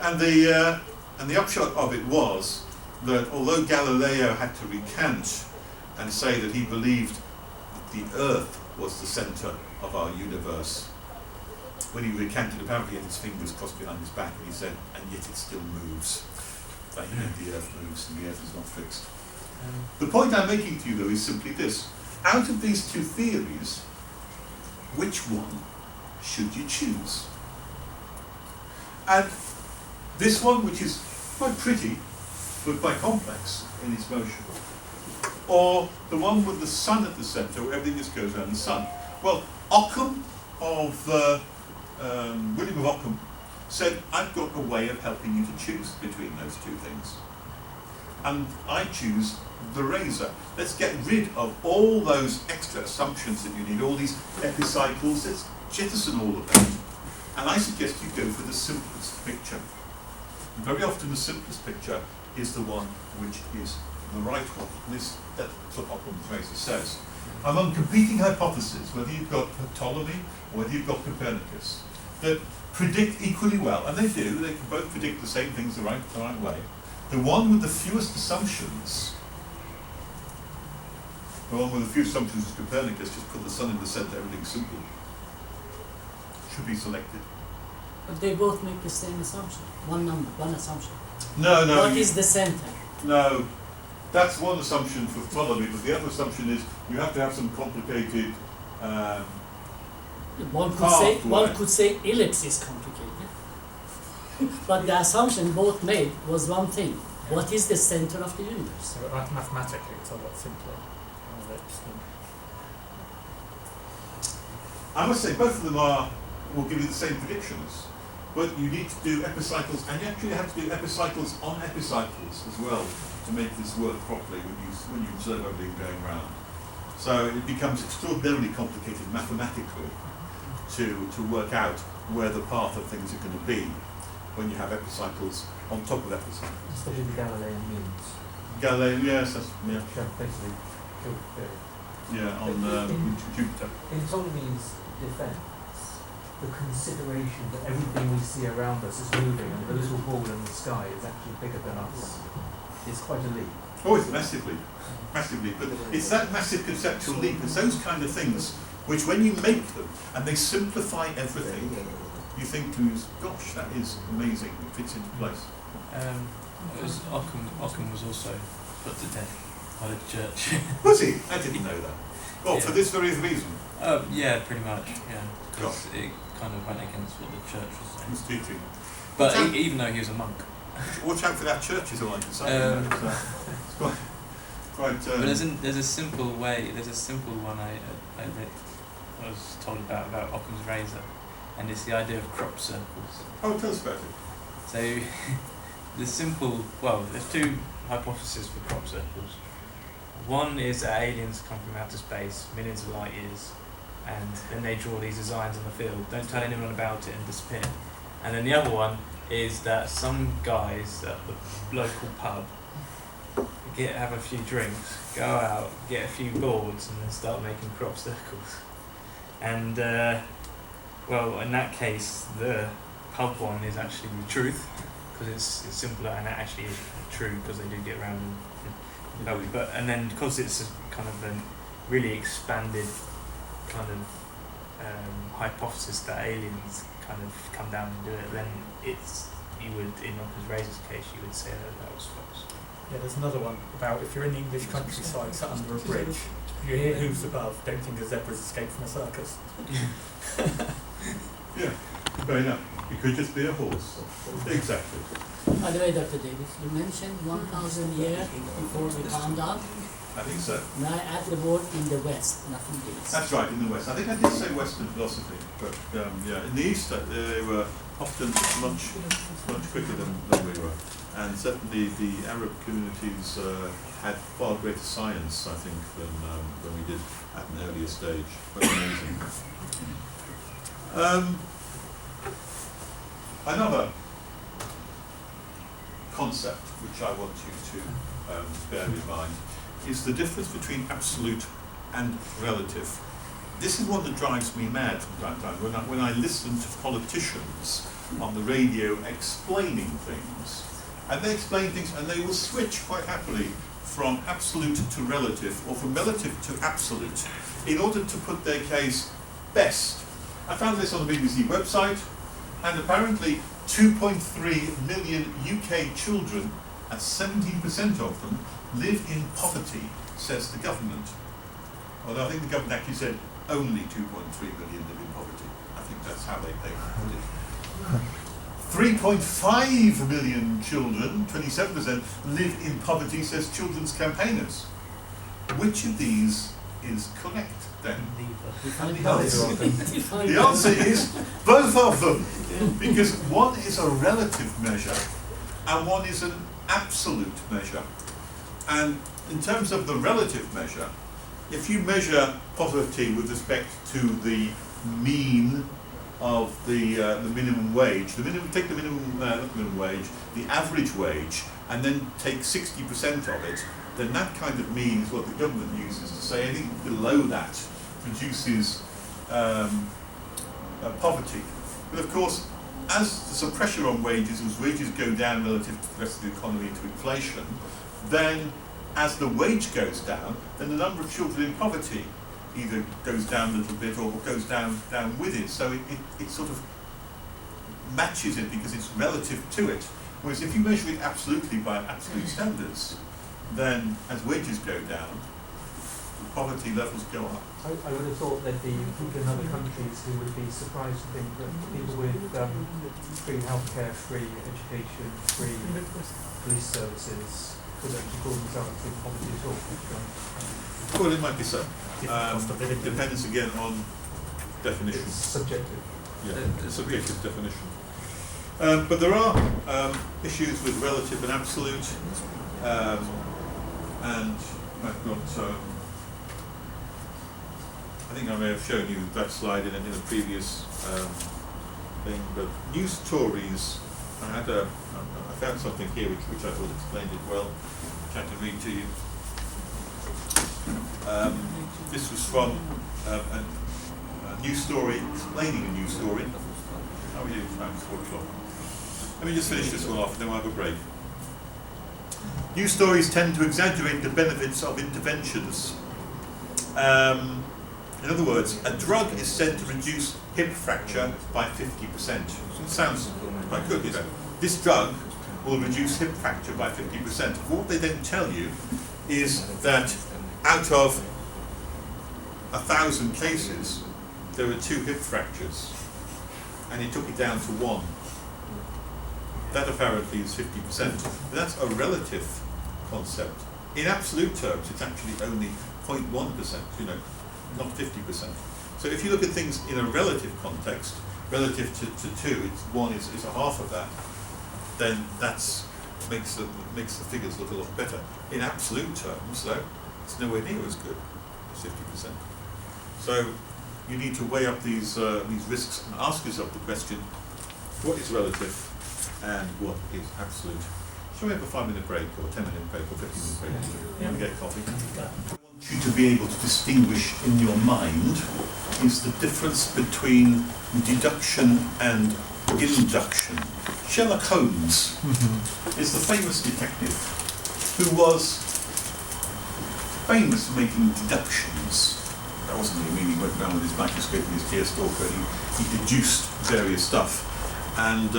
C: And the upshot of it was that although Galileo had to recant and say that he believed that the Earth was the centre of our universe, when he recanted, apparently he had his fingers crossed behind his back, and he said, and yet it still moves. Like, the Earth moves and the Earth is not fixed. The point I'm making to you, though, is simply this. Out of these two theories, which one should you choose? And this one, which is quite pretty, but quite complex in its motion, or the one with the sun at the centre, where everything just goes around the sun. Well, Ockham of William of Ockham said, I've got a way of helping you to choose between those two things. And I choose the razor. Let's get rid of all those extra assumptions that you need, all these epicycles, let's jettison all of them. And I suggest you go for the simplest picture. And very often the simplest picture is the one which is the right one. And that's what Ockham's razor says. Among competing hypotheses, whether you've got Ptolemy or whether you've got Copernicus, that predict equally well, and they do, they can both predict the same things the right way. The one with the fewest assumptions, is Copernicus, just put the sun in the centre, everything's simple, should be selected.
B: But they both make the same assumption. One number, one assumption.
C: No.
B: What is the centre?
C: No. That's one assumption for Ptolemy, but the other assumption is you have to have some complicated
B: One could say ellipse is complicated. But the assumption both made was one thing. What is the center of the universe?
H: So mathematically it's a lot simpler.
C: I must say both of them will give you the same predictions, but you need to do epicycles, and you actually have to do epicycles on epicycles as well to make this work properly when you observe everything going around. So it becomes extraordinarily complicated mathematically to work out where the path of things are going to be when you have epicycles on top of epicycles.
D: Especially the Galilean means.
C: Galileo, yes, that's, yeah.
D: Basically, field theory.
C: Yeah, on Jupiter.
D: In Ptolemy's defence, the consideration that everything we see around us is moving and the little ball in the sky is actually bigger than us is quite a leap.
C: Oh, it's massively. But it's that massive conceptual leap. It's those kind of things which, when you make them and they simplify everything, you think to yourself, gosh, that is amazing. It fits into place.
A: Ockham was also put to death by the church.
C: Was he? I didn't know that. Well, for this very reason.
A: Yeah, pretty much. Yeah, because it kind of went against what the church was saying.
C: He's teaching.
A: But even though he was a monk.
C: Watch out for that church, is all I can say. It's quite.
A: But there's a simple way. There's a simple one I I was told about Occam's razor, and it's the idea of crop circles.
C: Oh, tell us about it.
A: So there's two hypotheses for crop circles. One is that aliens come from outer space, millions of light years, and then they draw these designs on the field, don't tell anyone about it and disappear. And then the other one is that some guys at the local pub have a few drinks, go out, get a few boards, and then start making crop circles. And in that case, the pub one is actually the truth, because it's simpler, and it actually is true because they do get around and and then because it's a kind of a really expanded kind of hypothesis that aliens kind of come down and do it, then you would, in Occam's razor's case, you would say that was false.
H: Yeah, there's another one about if you're in the English countryside, sat under a bridge, you hear hooves above, don't think a zebra's escaped from a circus.
C: Yeah, fair enough. It could just be a horse. Exactly.
B: By the way, Dr. Davies, you mentioned 1,000 years before we found out.
C: I think so.
B: May I add the word in the West, nothing else?
C: That's right, in the West. I think I did say Western philosophy, but in the East they were often much quicker than we were. And certainly the Arab communities had far greater science, I think, than we did at an earlier stage. Quite amazing. Another concept which I want you to bear in mind is the difference between absolute and relative. This is what that drives me mad from time to time. When I listen to politicians on the radio explaining things, and they explain things and they will switch quite happily from absolute to relative, or from relative to absolute, in order to put their case best. I found this on the BBC website, and apparently 2.3 million UK children, and 17% of them, live in poverty, says the government. Although I think the government actually said only 2.3 million live in poverty. I think that's how they put it. 3.5 million children, 27%, live in poverty, says children's campaigners. Which of these is correct then? The answer is both of them, because one is a relative measure and one is an absolute measure. And in terms of the relative measure, if you measure poverty with respect to the mean of the minimum wage, take the minimum wage, the average wage, and then take 60% of it, then that kind of mean is what the government uses to say anything below that produces poverty. But of course, as there's a pressure on wages, as wages go down relative to the rest of the economy to inflation, then as the wage goes down, then the number of children in poverty either goes down a little bit or goes down with it. So it sort of matches it because it's relative to it. Whereas if you measure it absolutely by absolute standards, then as wages go down, the poverty levels go up.
D: I would have thought there'd be people in other countries who would be surprised to think that people with free healthcare, free education, free police services could actually call themselves in poverty at all.
C: Well, it might be so. Depends again on definition.
D: It's subjective.
C: Yeah, subjective definition. But there are issues with relative and absolute, and I've got. I think I may have shown you that slide in a previous thing. But news stories. I found something here which I thought explained it well. Which I can read to you. This was from a news story, explaining a news story. How are you? It's 4 o'clock. Let me just finish this one off, then we'll have a break. News stories tend to exaggerate the benefits of interventions. In other words, a drug is said to reduce hip fracture by 50%. It sounds quite good, you know. This drug will reduce hip fracture by 50%. What they then tell you is that out of 1,000 cases, there were 2 hip fractures, and he took it down to 1. That apparently is 50%. But that's a relative concept. In absolute terms, it's actually only 0.1%, you know, not 50%. So if you look at things in a relative context, relative to 2, it's 1 is a half of that, then that's makes the figures look a lot better. In absolute terms, though, it's nowhere near as good as 50%. So you need to weigh up these risks and ask yourself the question: what is relative and what is absolute? Shall we have a 5-minute break, or 10-minute break, or 15-minute break? You want to get coffee? What I want you to be able to distinguish in your mind is the difference between deduction and induction. Sherlock Holmes is the famous detective who was famous for making deductions. That wasn't he. I mean, he went around with his microscope and his deer stalker and he deduced various stuff. And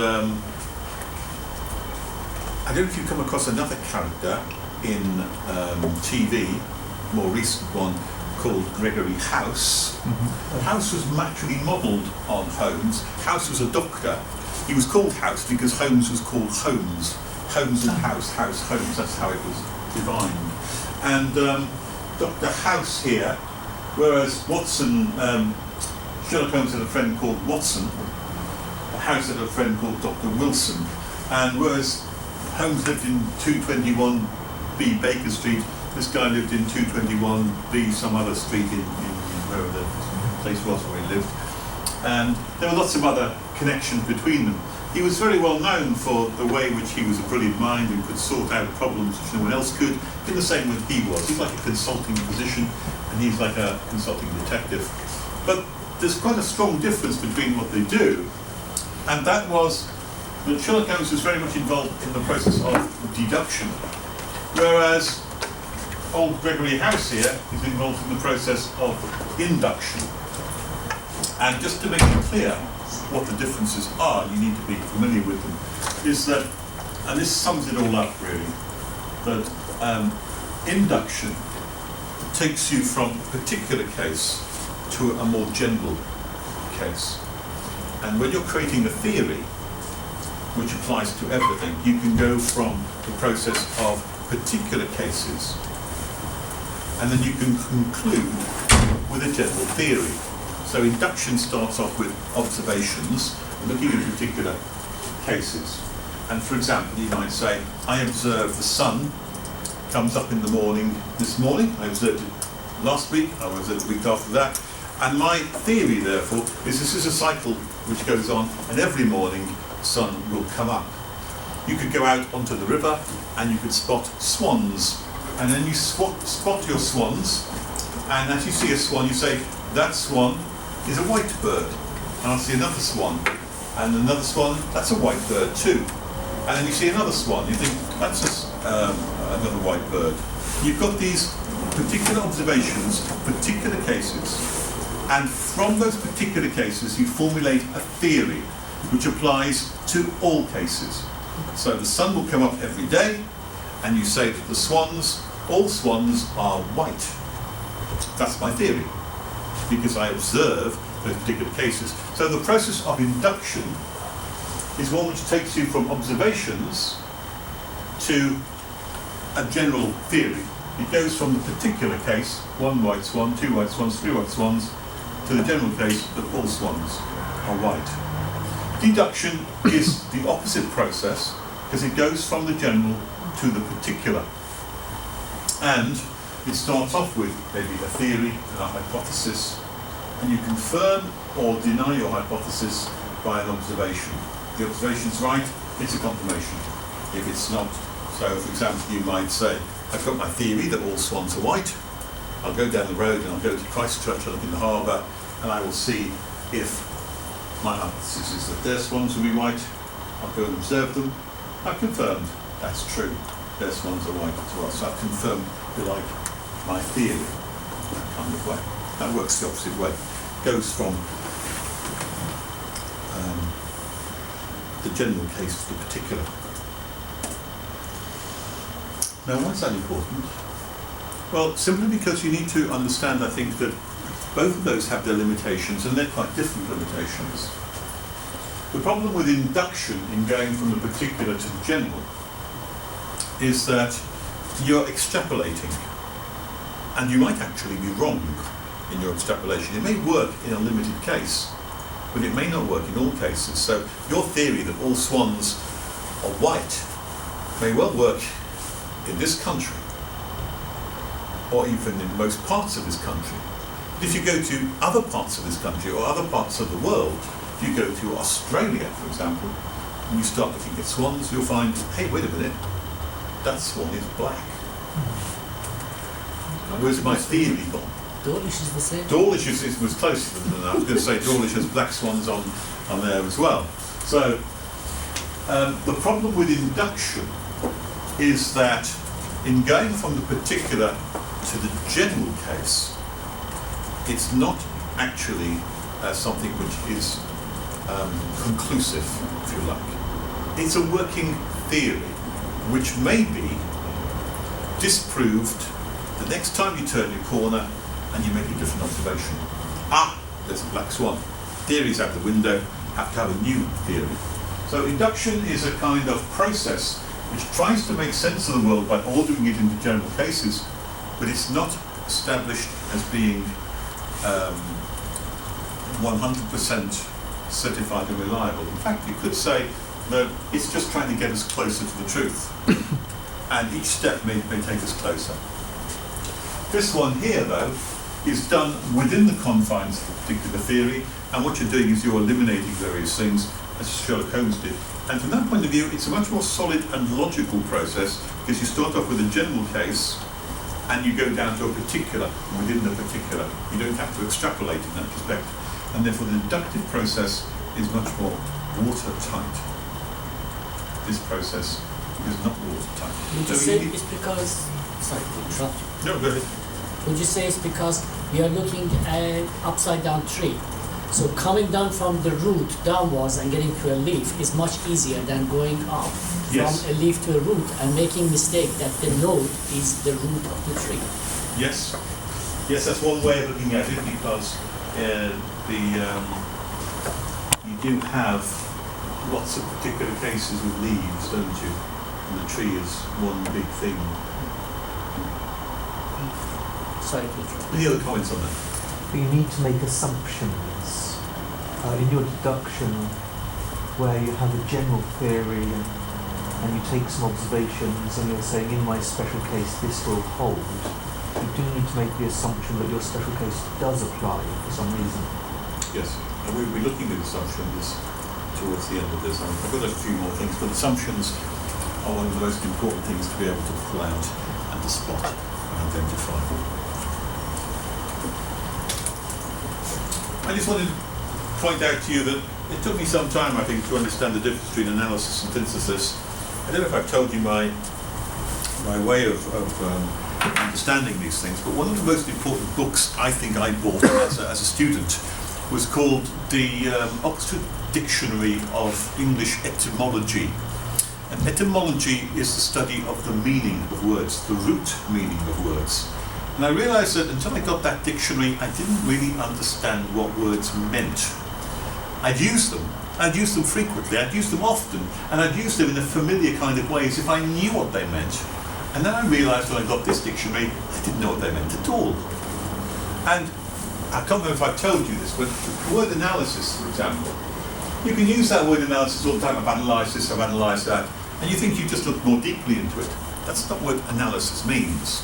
C: I don't know if you've come across another character in TV, more recent one, called Gregory House. House was actually modelled on Holmes. House was a doctor. He was called House because Holmes was called Holmes. Holmes and House, Holmes, that's how it was divined. And Dr. House here, whereas Watson, Sherlock Holmes had a friend called Watson, House had a friend called Dr. Wilson, and whereas Holmes lived in 221B Baker Street, this guy lived in 221B some other street in wherever the place was where he lived. And there were lots of other connections between them. He was very well known for the way in which he was a brilliant mind and could sort out problems which no one else could, in the same way he was. He's like a consulting physician and he's like a consulting detective. But there's quite a strong difference between what they do, and that was that Sherlock Holmes was very much involved in the process of deduction, whereas old Gregory House here is involved in the process of induction. And just to make it clear what the differences are, you need to be familiar with them, is that, and this sums it all up really, that induction takes you from a particular case to a more general case. And when you're creating a theory which applies to everything, you can go from the process of particular cases and then you can conclude with a general theory. So induction starts off with observations, looking at particular cases. And for example, you might say, I observed the sun comes up in the morning this morning, I observed it last week, I observed it the week after that, and my theory therefore is this is a cycle which goes on, and every morning the sun will come up. You could go out onto the river and you could spot swans, and then you spot your swans, and as you see a swan you say, that swan is a white bird, and I'll see another swan, and another swan, that's a white bird too. And then you see another swan, you think, that's another white bird. You've got these particular observations, particular cases, and from those particular cases you formulate a theory which applies to all cases. So the sun will come up every day, and you say that the swans, all swans are white. That's my theory, because I observe those particular cases. So the process of induction is one which takes you from observations to a general theory. It goes from the particular case, one white swan, two white swans, three white swans, to the general case that all swans are white. Deduction is the opposite process, because it goes from the general to the particular. And it starts off with maybe a theory and a hypothesis, and you confirm or deny your hypothesis by an observation. If the observation's right, it's a confirmation. If it's not, so for example, you might say, I've got my theory that all swans are white. I'll go down the road and I'll go to Christchurch, I'll look in the harbour, and I will see if my hypothesis is that their swans will be white. I'll go and observe them. I've confirmed that's true. Their swans are white as well. So I've confirmed, if you like, my theory, that kind of way. That works the opposite way. Goes from the general case to the particular. Now, why is that important? Well, simply because you need to understand, I think, that both of those have their limitations, and they're quite different limitations. The problem with induction in going from the particular to the general is that you're extrapolating, and you might actually be wrong. in your extrapolation. It may work in a limited case, but it may not work in all cases. So your theory that all swans are white may well work in this country, or even in most parts of this country. But if you go to other parts of this country or other parts of the world, if you go to Australia, for example, and you start looking at swans, you'll find, hey, wait a minute, that swan is black. Where's my theory gone?
B: Dawlish is the same.
C: Dawlish was closer than that. I was going to say Dawlish has black swans on there as well. So the problem with induction is that in going from the particular to the general case, it's not actually something which is conclusive, if you like. It's a working theory which may be disproved the next time you turn your corner and you make a different observation. Ah, there's a black swan. Theory's out the window, have to have a new theory. So induction is a kind of process which tries to make sense of the world by ordering it into general cases, but it's not established as being 100% certified and reliable. In fact, you could say that it's just trying to get us closer to the truth. And each step may take us closer. This one here, though, is done within the confines of a particular theory, and what you're doing is you're eliminating various things, as Sherlock Holmes did. And from that point of view, it's a much more solid and logical process, because you start off with a general case, and you go down to a particular within the particular. You don't have to extrapolate in that respect. And therefore, the deductive process is much more watertight. This process is not watertight.
B: Would you say it's because... Sorry to interrupt you.
C: No, go ahead.
B: Would you say it's because we are looking at an upside-down tree? So coming down from the root downwards and getting to a leaf is much easier than going up
C: Yes.
B: from a leaf to a root and making mistake that the node is the root of the tree.
C: Yes. Yes, that's one way of looking at it, because you do have lots of particular cases with leaves, don't you? And the tree is one big thing.
B: Sorry to interrupt.
C: Any other comments on that?
D: But you need to make assumptions in your deduction where you have a general theory and you take some observations and you're saying, in my special case, this will hold. You do need to make the assumption that your special case does apply for some reason.
C: Yes, and we'll be looking at assumptions towards the end of this. I've got a few more things, but assumptions are one of the most important things to be able to pull out and to spot and identify. I just wanted to point out to you that it took me some time, I think, to understand the difference between analysis and synthesis. I don't know if I've told you my way of understanding these things, but one of the most important books I think I bought as a student was called the Oxford Dictionary of English Etymology. And etymology is the study of the meaning of words, the root meaning of words. And I realised that until I got that dictionary, I didn't really understand what words meant. I'd use them frequently, I'd use them often, and I'd use them in a familiar kind of way as if I knew what they meant. And then I realised when I got this dictionary, I didn't know what they meant at all. And I can't remember if I've told you this, but word analysis, for example, you can use that word analysis all the time. I've analysed this, I've analysed that, and you think you just look more deeply into it. That's not what analysis means.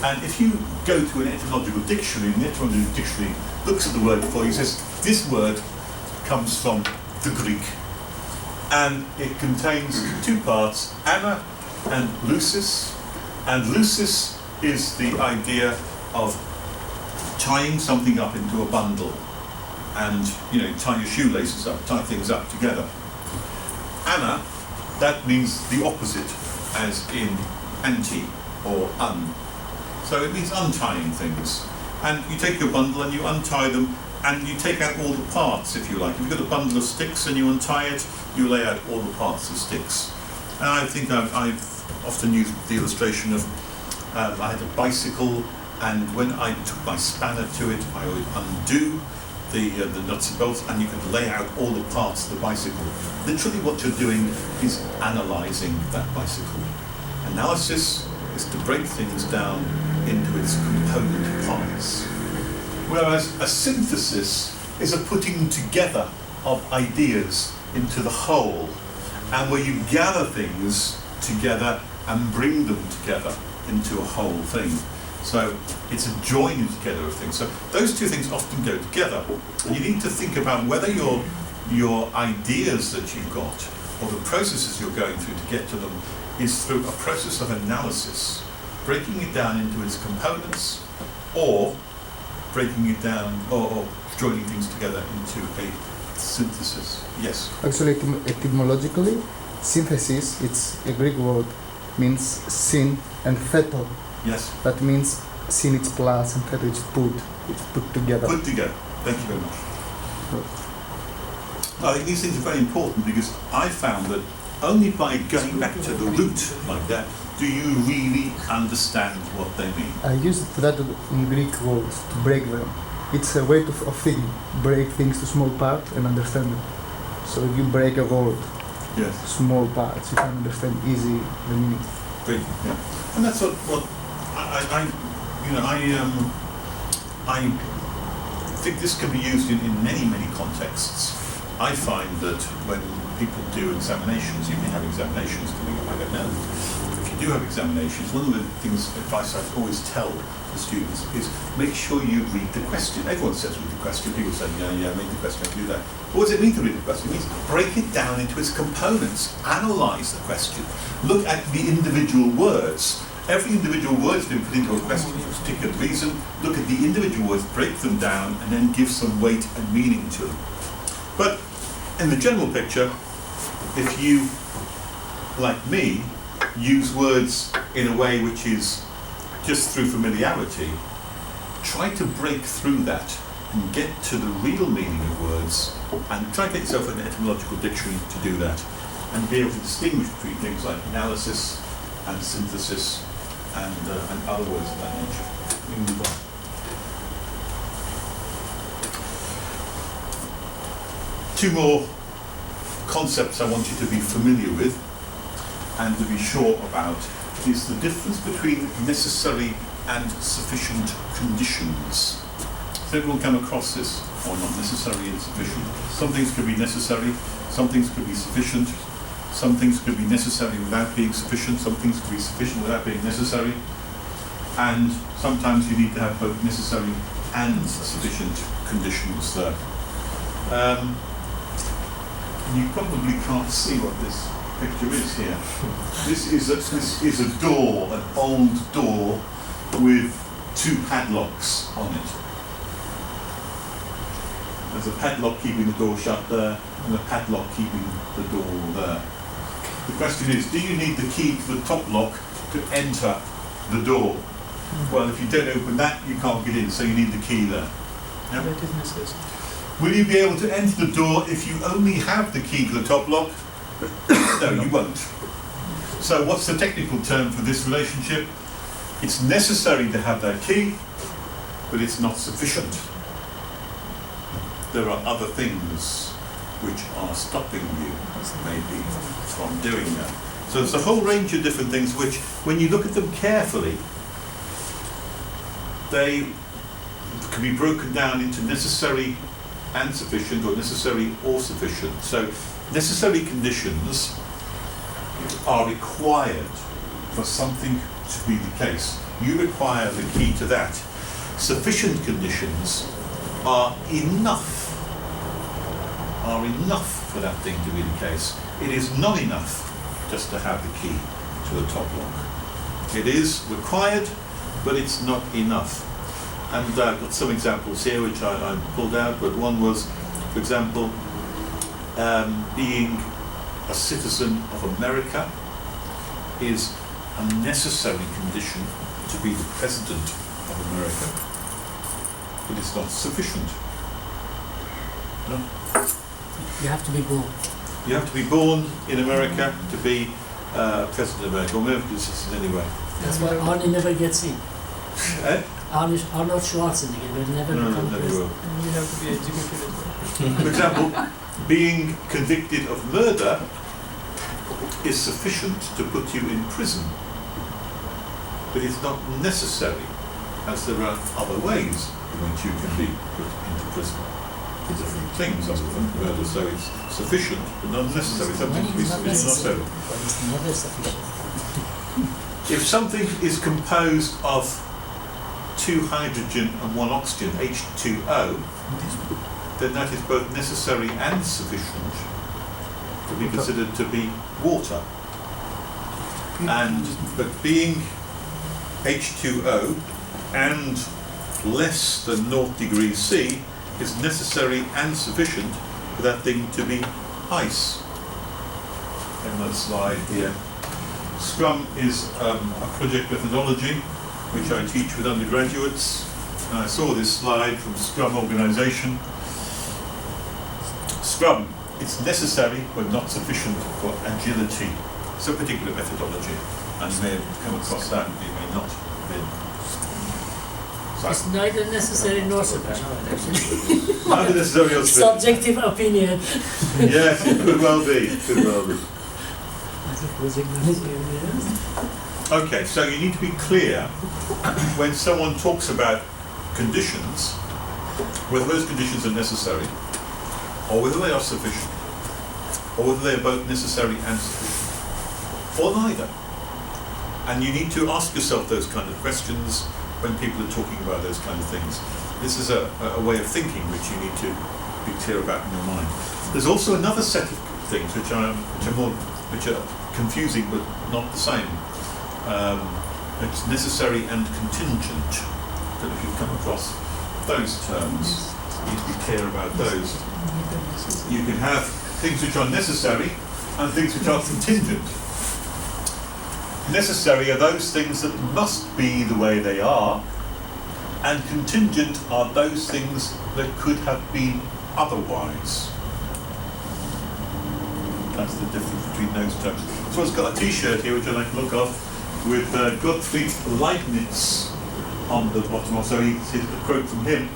C: And if you go to an etymological dictionary, and the etymological dictionary looks at the word before you, says, this word comes from the Greek. And it contains two parts, ana and lucis. And lucis is the idea of tying something up into a bundle. And, tie your shoelaces up, tie things up together. Ana, that means the opposite, as in anti or un. So it means untying things. And you take your bundle and you untie them, and you take out all the parts, if you like. If you've got a bundle of sticks and you untie it, you lay out all the parts of sticks. And I think I've often used the illustration of I had a bicycle, and when I took my spanner to it, I would undo the nuts and bolts, and you could lay out all the parts of the bicycle. Literally what you're doing is analysing that bicycle. Analysis is to break things down into its component parts. Whereas a synthesis is a putting together of ideas into the whole, and where you gather things together and bring them together into a whole thing. So it's a joining together of things. So those two things often go together. And you need to think about whether your ideas that you've got, or the processes you're going through to get to them, is through a process of analysis, breaking it down into its components, or breaking it down, or joining things together into a synthesis. Yes?
G: Actually, etymologically, synthesis, it's a Greek word, means syn and theto.
C: Yes?
G: That means syn it's plus and theto it's put together.
C: Put together. Thank you very much. I think these things are very important, because I found that only by going back to the root like that do you really understand what they mean.
G: I use that in Greek words, to break them. It's a way of thinking, break things to small parts and understand them. So if you break a word,
C: Yes.
G: small parts, you can understand easy the meaning.
C: Great. Yeah. And that's what I think this can be used in many contexts. I find that when people do examinations, you may have examinations coming up, I don't know. If you do have examinations, one of the advice I always tell the students is make sure you read the question. Everyone says read the question. People say, yeah, read the question, I do that. But what does it mean to read the question? It means break it down into its components, analyse the question, look at the individual words. Every individual word has been put into a question for a particular reason. Look at the individual words, break them down, and then give some weight and meaning to them. But in the general picture, if you, like me, use words in a way which is just through familiarity, try to break through that and get to the real meaning of words, and try to get yourself an etymological dictionary to do that, and be able to distinguish between things like analysis and synthesis and other words of that nature. We move on. Two more concepts I want you to be familiar with and to be sure about is the difference between necessary and sufficient conditions. Has everyone come across this? Or not necessary and sufficient? Some things could be necessary, some things could be sufficient, some things could be necessary without being sufficient, some things could be sufficient without being necessary, and sometimes you need to have both necessary and sufficient conditions there. You probably can't see what this picture is here. This is a door, an old door with two padlocks on it. There's a padlock keeping the door shut there, and a padlock keeping the door there. The question is, do you need the key to the top lock to enter the door? Well, if you don't open that, you can't get in, so you need the key there. Yep.
I: That is necessary.
C: Will you be able to enter the door if you only have the key to the top lock? No, you won't. So what's the technical term for this relationship? It's necessary to have that key, but it's not sufficient. There are other things which are stopping you, maybe, from doing that. So there's a whole range of different things which, when you look at them carefully, they can be broken down into necessary and sufficient, or necessary or sufficient. So necessary conditions are required for something to be the case. You require the key to that. Sufficient conditions are enough for that thing to be the case. It is not enough just to have the key to the top lock. It is required, but it's not enough. And I've got some examples here which I pulled out, but one was, for example, being a citizen of America is a necessary condition to be the president of America, but it's not sufficient. No?
B: You have to be born.
C: You have to be born in America to be president of America, or American citizen anyway.
B: That's why Arnie never gets in.
C: Eh?
B: Arnold Schwarzenegger will never become
C: never
B: president.
C: will.
I: And you have to be educated as well.
C: For example, being convicted of murder is sufficient to put you in prison, but it's not necessary, as there are other ways in which you can be put into prison for different things, other than murder. So it's sufficient, but not necessary. Something to be
B: It's not
C: sufficient, not so.
B: necessary, but it's never sufficient.
C: If something is composed of 2 hydrogen and 1 oxygen, H2O, then that is both necessary and sufficient to be considered to be water. But being H2O and less than 0 degrees C is necessary and sufficient for that thing to be ice. And that slide here. Scrum is a project methodology which I teach with undergraduates. And I saw this slide from Scrum organisation. Scrum, it's necessary but not sufficient for agility. It's a particular methodology, and you may have come across that, you may not have been. So,
B: It's neither necessary nor sufficient, actually.
C: neither necessary nor sufficient.
B: Subjective opinion.
C: Yes, it could well be, could well be.
B: As a project manager, yes.
C: Okay, so you need to be clear when someone talks about conditions, whether those conditions are necessary, or whether they are sufficient, or whether they are both necessary and sufficient, or neither. And you need to ask yourself those kind of questions when people are talking about those kind of things. This is a way of thinking which you need to be clear about in your mind. There's also another set of things which are confusing but not the same. It's necessary and contingent. I don't know if you've come across those terms. You need to be clear about those. You can have things which are necessary and things which are contingent. Necessary are those things that must be the way they are, and contingent are those things that could have been otherwise. That's the difference between those terms. So I've got a T-shirt here which I like to look off with Gottfried Leibniz on the bottom. So here's a quote from him.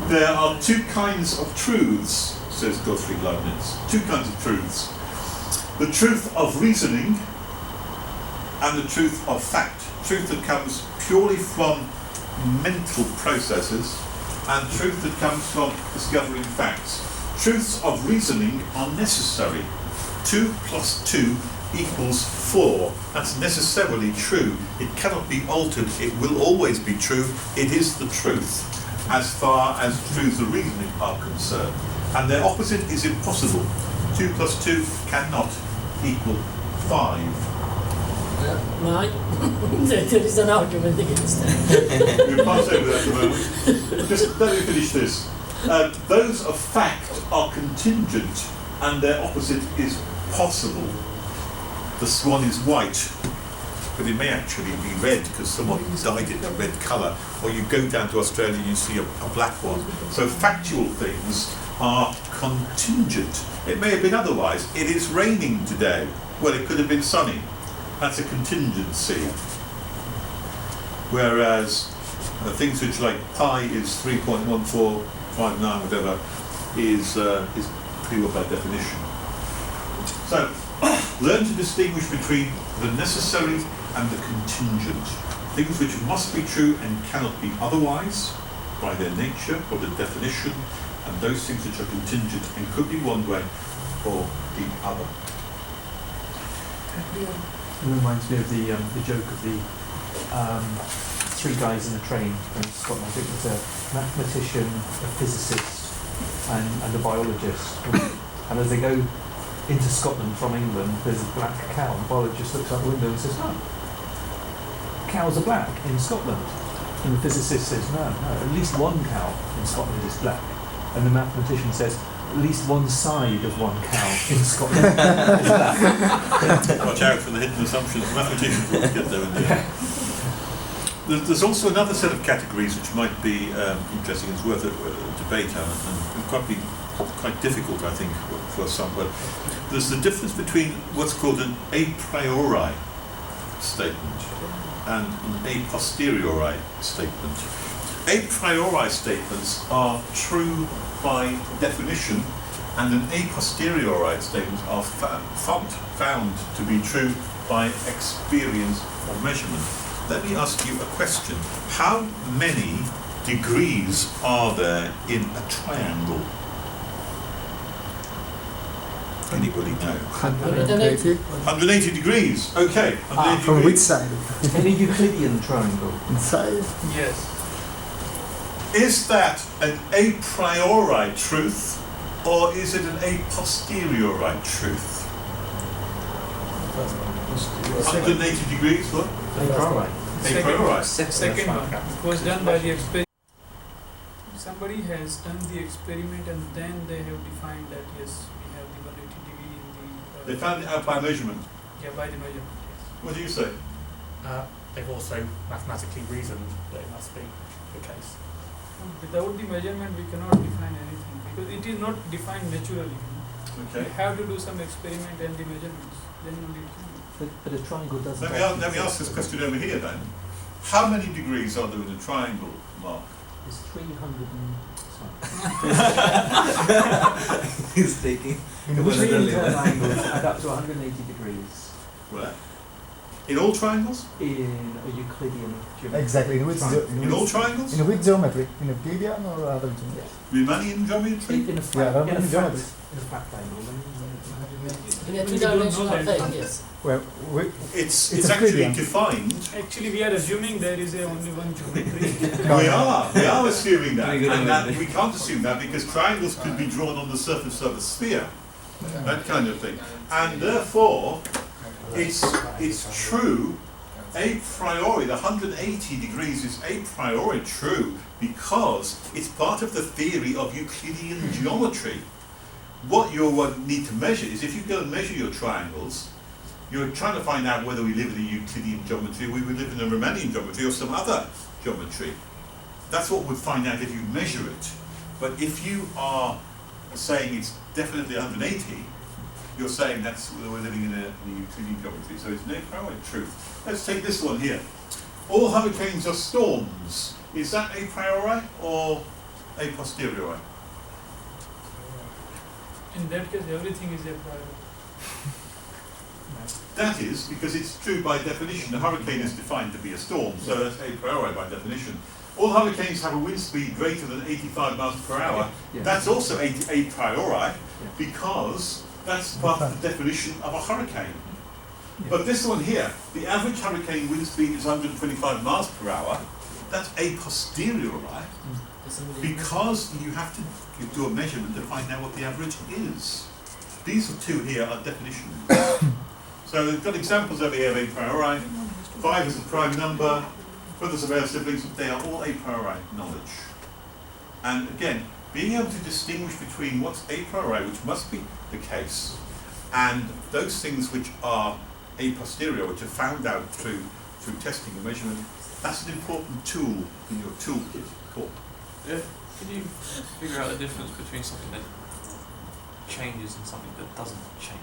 C: There are 2 kinds of truths, says Gottfried Leibniz. 2 kinds of truths. The truth of reasoning and the truth of fact. Truth that comes purely from mental processes and truth that comes from discovering facts. Truths of reasoning are necessary. 2 + 2 equals 4. That's necessarily true. It cannot be altered. It will always be true. It is the truth as far as truths of reasoning are concerned. And their opposite is impossible. 2 + 2 cannot equal 5.
B: Right? There is an argument against that.
C: We'll pass over that at the moment. Just let me finish this. Those of fact are contingent and their opposite is possible. The swan is white, but it may actually be red because someone dyed it a red colour. Or you go down to Australia and you see a black one. So factual things are contingent. It may have been otherwise. It is raining today. Well, it could have been sunny. That's a contingency. Whereas things which like pi is 3.1459 whatever is pure by definition. So learn to distinguish between the necessary and the contingent. Things which must be true and cannot be otherwise by their nature or the definition, and those things which are contingent and could be one way or the other.
D: It reminds me of the joke of the 3 guys in a train in Scotland. I think there's a mathematician, a physicist, and a biologist. And as they go into Scotland from England, there's a black cow. The biologist looks out the window and says, "No, cows are black in Scotland." And the physicist says, no, at least one cow in Scotland is black. And the mathematician says, at least one side of one cow in Scotland is black.
C: Watch out for the hidden assumptions. Mathematicians will get there in the end. There's also another set of categories which might be interesting and is worth a debate and quite difficult, I think, for some. But there's the difference between what's called an a priori statement and an a posteriori statement. A priori statements are true by definition, and an a posteriori statements are found to be true by experience or measurement. Let me ask you a question. How many degrees are there in a triangle? Anybody know?
G: 180.
C: 180 degrees. Okay. 180
G: From which
C: degrees.
G: side?
D: In a Euclidean triangle.
G: Inside?
I: Yes.
C: Is that an a priori truth, or is it an a posteriori truth? 180 degrees. What? A priori.
I: Second one. It was done by the experiment. Somebody has done the experiment and then they have defined that yes, we have the 180 degree in the.
C: They found it out by measurement.
I: Yeah, by the measurement. Yes.
C: What do you say?
H: They've also mathematically reasoned that it must be the case.
I: Without the measurement, we cannot define anything because it is not defined naturally.
C: Okay.
I: We have to do some experiment and the measurements. Then only it can be.
D: But a triangle doesn't.
C: Let me ask this question over here then. How many degrees are there in a triangle, Mark?
D: It's 300 and...
F: He's taking.
D: Between triangles add up to 180 degrees
C: Where? In all triangles?
D: in a Euclidean geometry.
G: Exactly. In which,
C: In all triangles?
G: in which geometry? In Euclidean or other geometry?
C: Riemannian geometry?
D: In a flat,
G: Yeah,
D: in a
G: Riemannian
D: flat,
G: geometry.
D: in a flat triangle.
B: In a
I: We don't know
B: two-dimensional
I: that.
B: thing, yes.
G: Well,
C: It's
G: It's
C: actually
G: Euclidean.
C: defined.
I: Actually, we are assuming there is only one geometry.
C: We are assuming that.
F: Very good
C: And that
F: idea.
C: we can't assume that because triangles could be drawn on the surface of a sphere. That kind of thing. And therefore, it's true a priori. The 180 degrees is a priori true because it's part of the theory of Euclidean geometry. What you need to measure is if you go and measure your triangles, you're trying to find out whether we live in a Euclidean geometry, or we would live in a Riemannian geometry, or some other geometry. That's what we'd find out if you measure it. But if you are saying it's definitely 180, you're saying that's we're living in a Euclidean geometry. So it's no priori truth. Let's take this one here. All hurricanes are storms. Is that a priori or a posteriori?
I: In that case, everything is a priori.
C: That is because it's true by definition. A hurricane is defined to be a storm, so that's a priori by definition. All hurricanes have a wind speed greater than 85 miles per hour.
D: Yeah.
C: That's also a priori because that's part of the definition of a hurricane. But this one here, the average hurricane wind speed is 125 miles per hour. That's a posteriori because you have to do a measurement to find out what the average is. These two here are definitions. So we've got examples over here of a priori. 5 is a prime number. Brothers of our siblings, they are all a priori knowledge. And again, being able to distinguish between what's a priori, which must be the case, and those things which are a posteriori, which are found out through testing and measurement, that's an important tool in your toolkit. Cool.
A: Yeah. Can you figure out the difference between something that changes and something that doesn't change?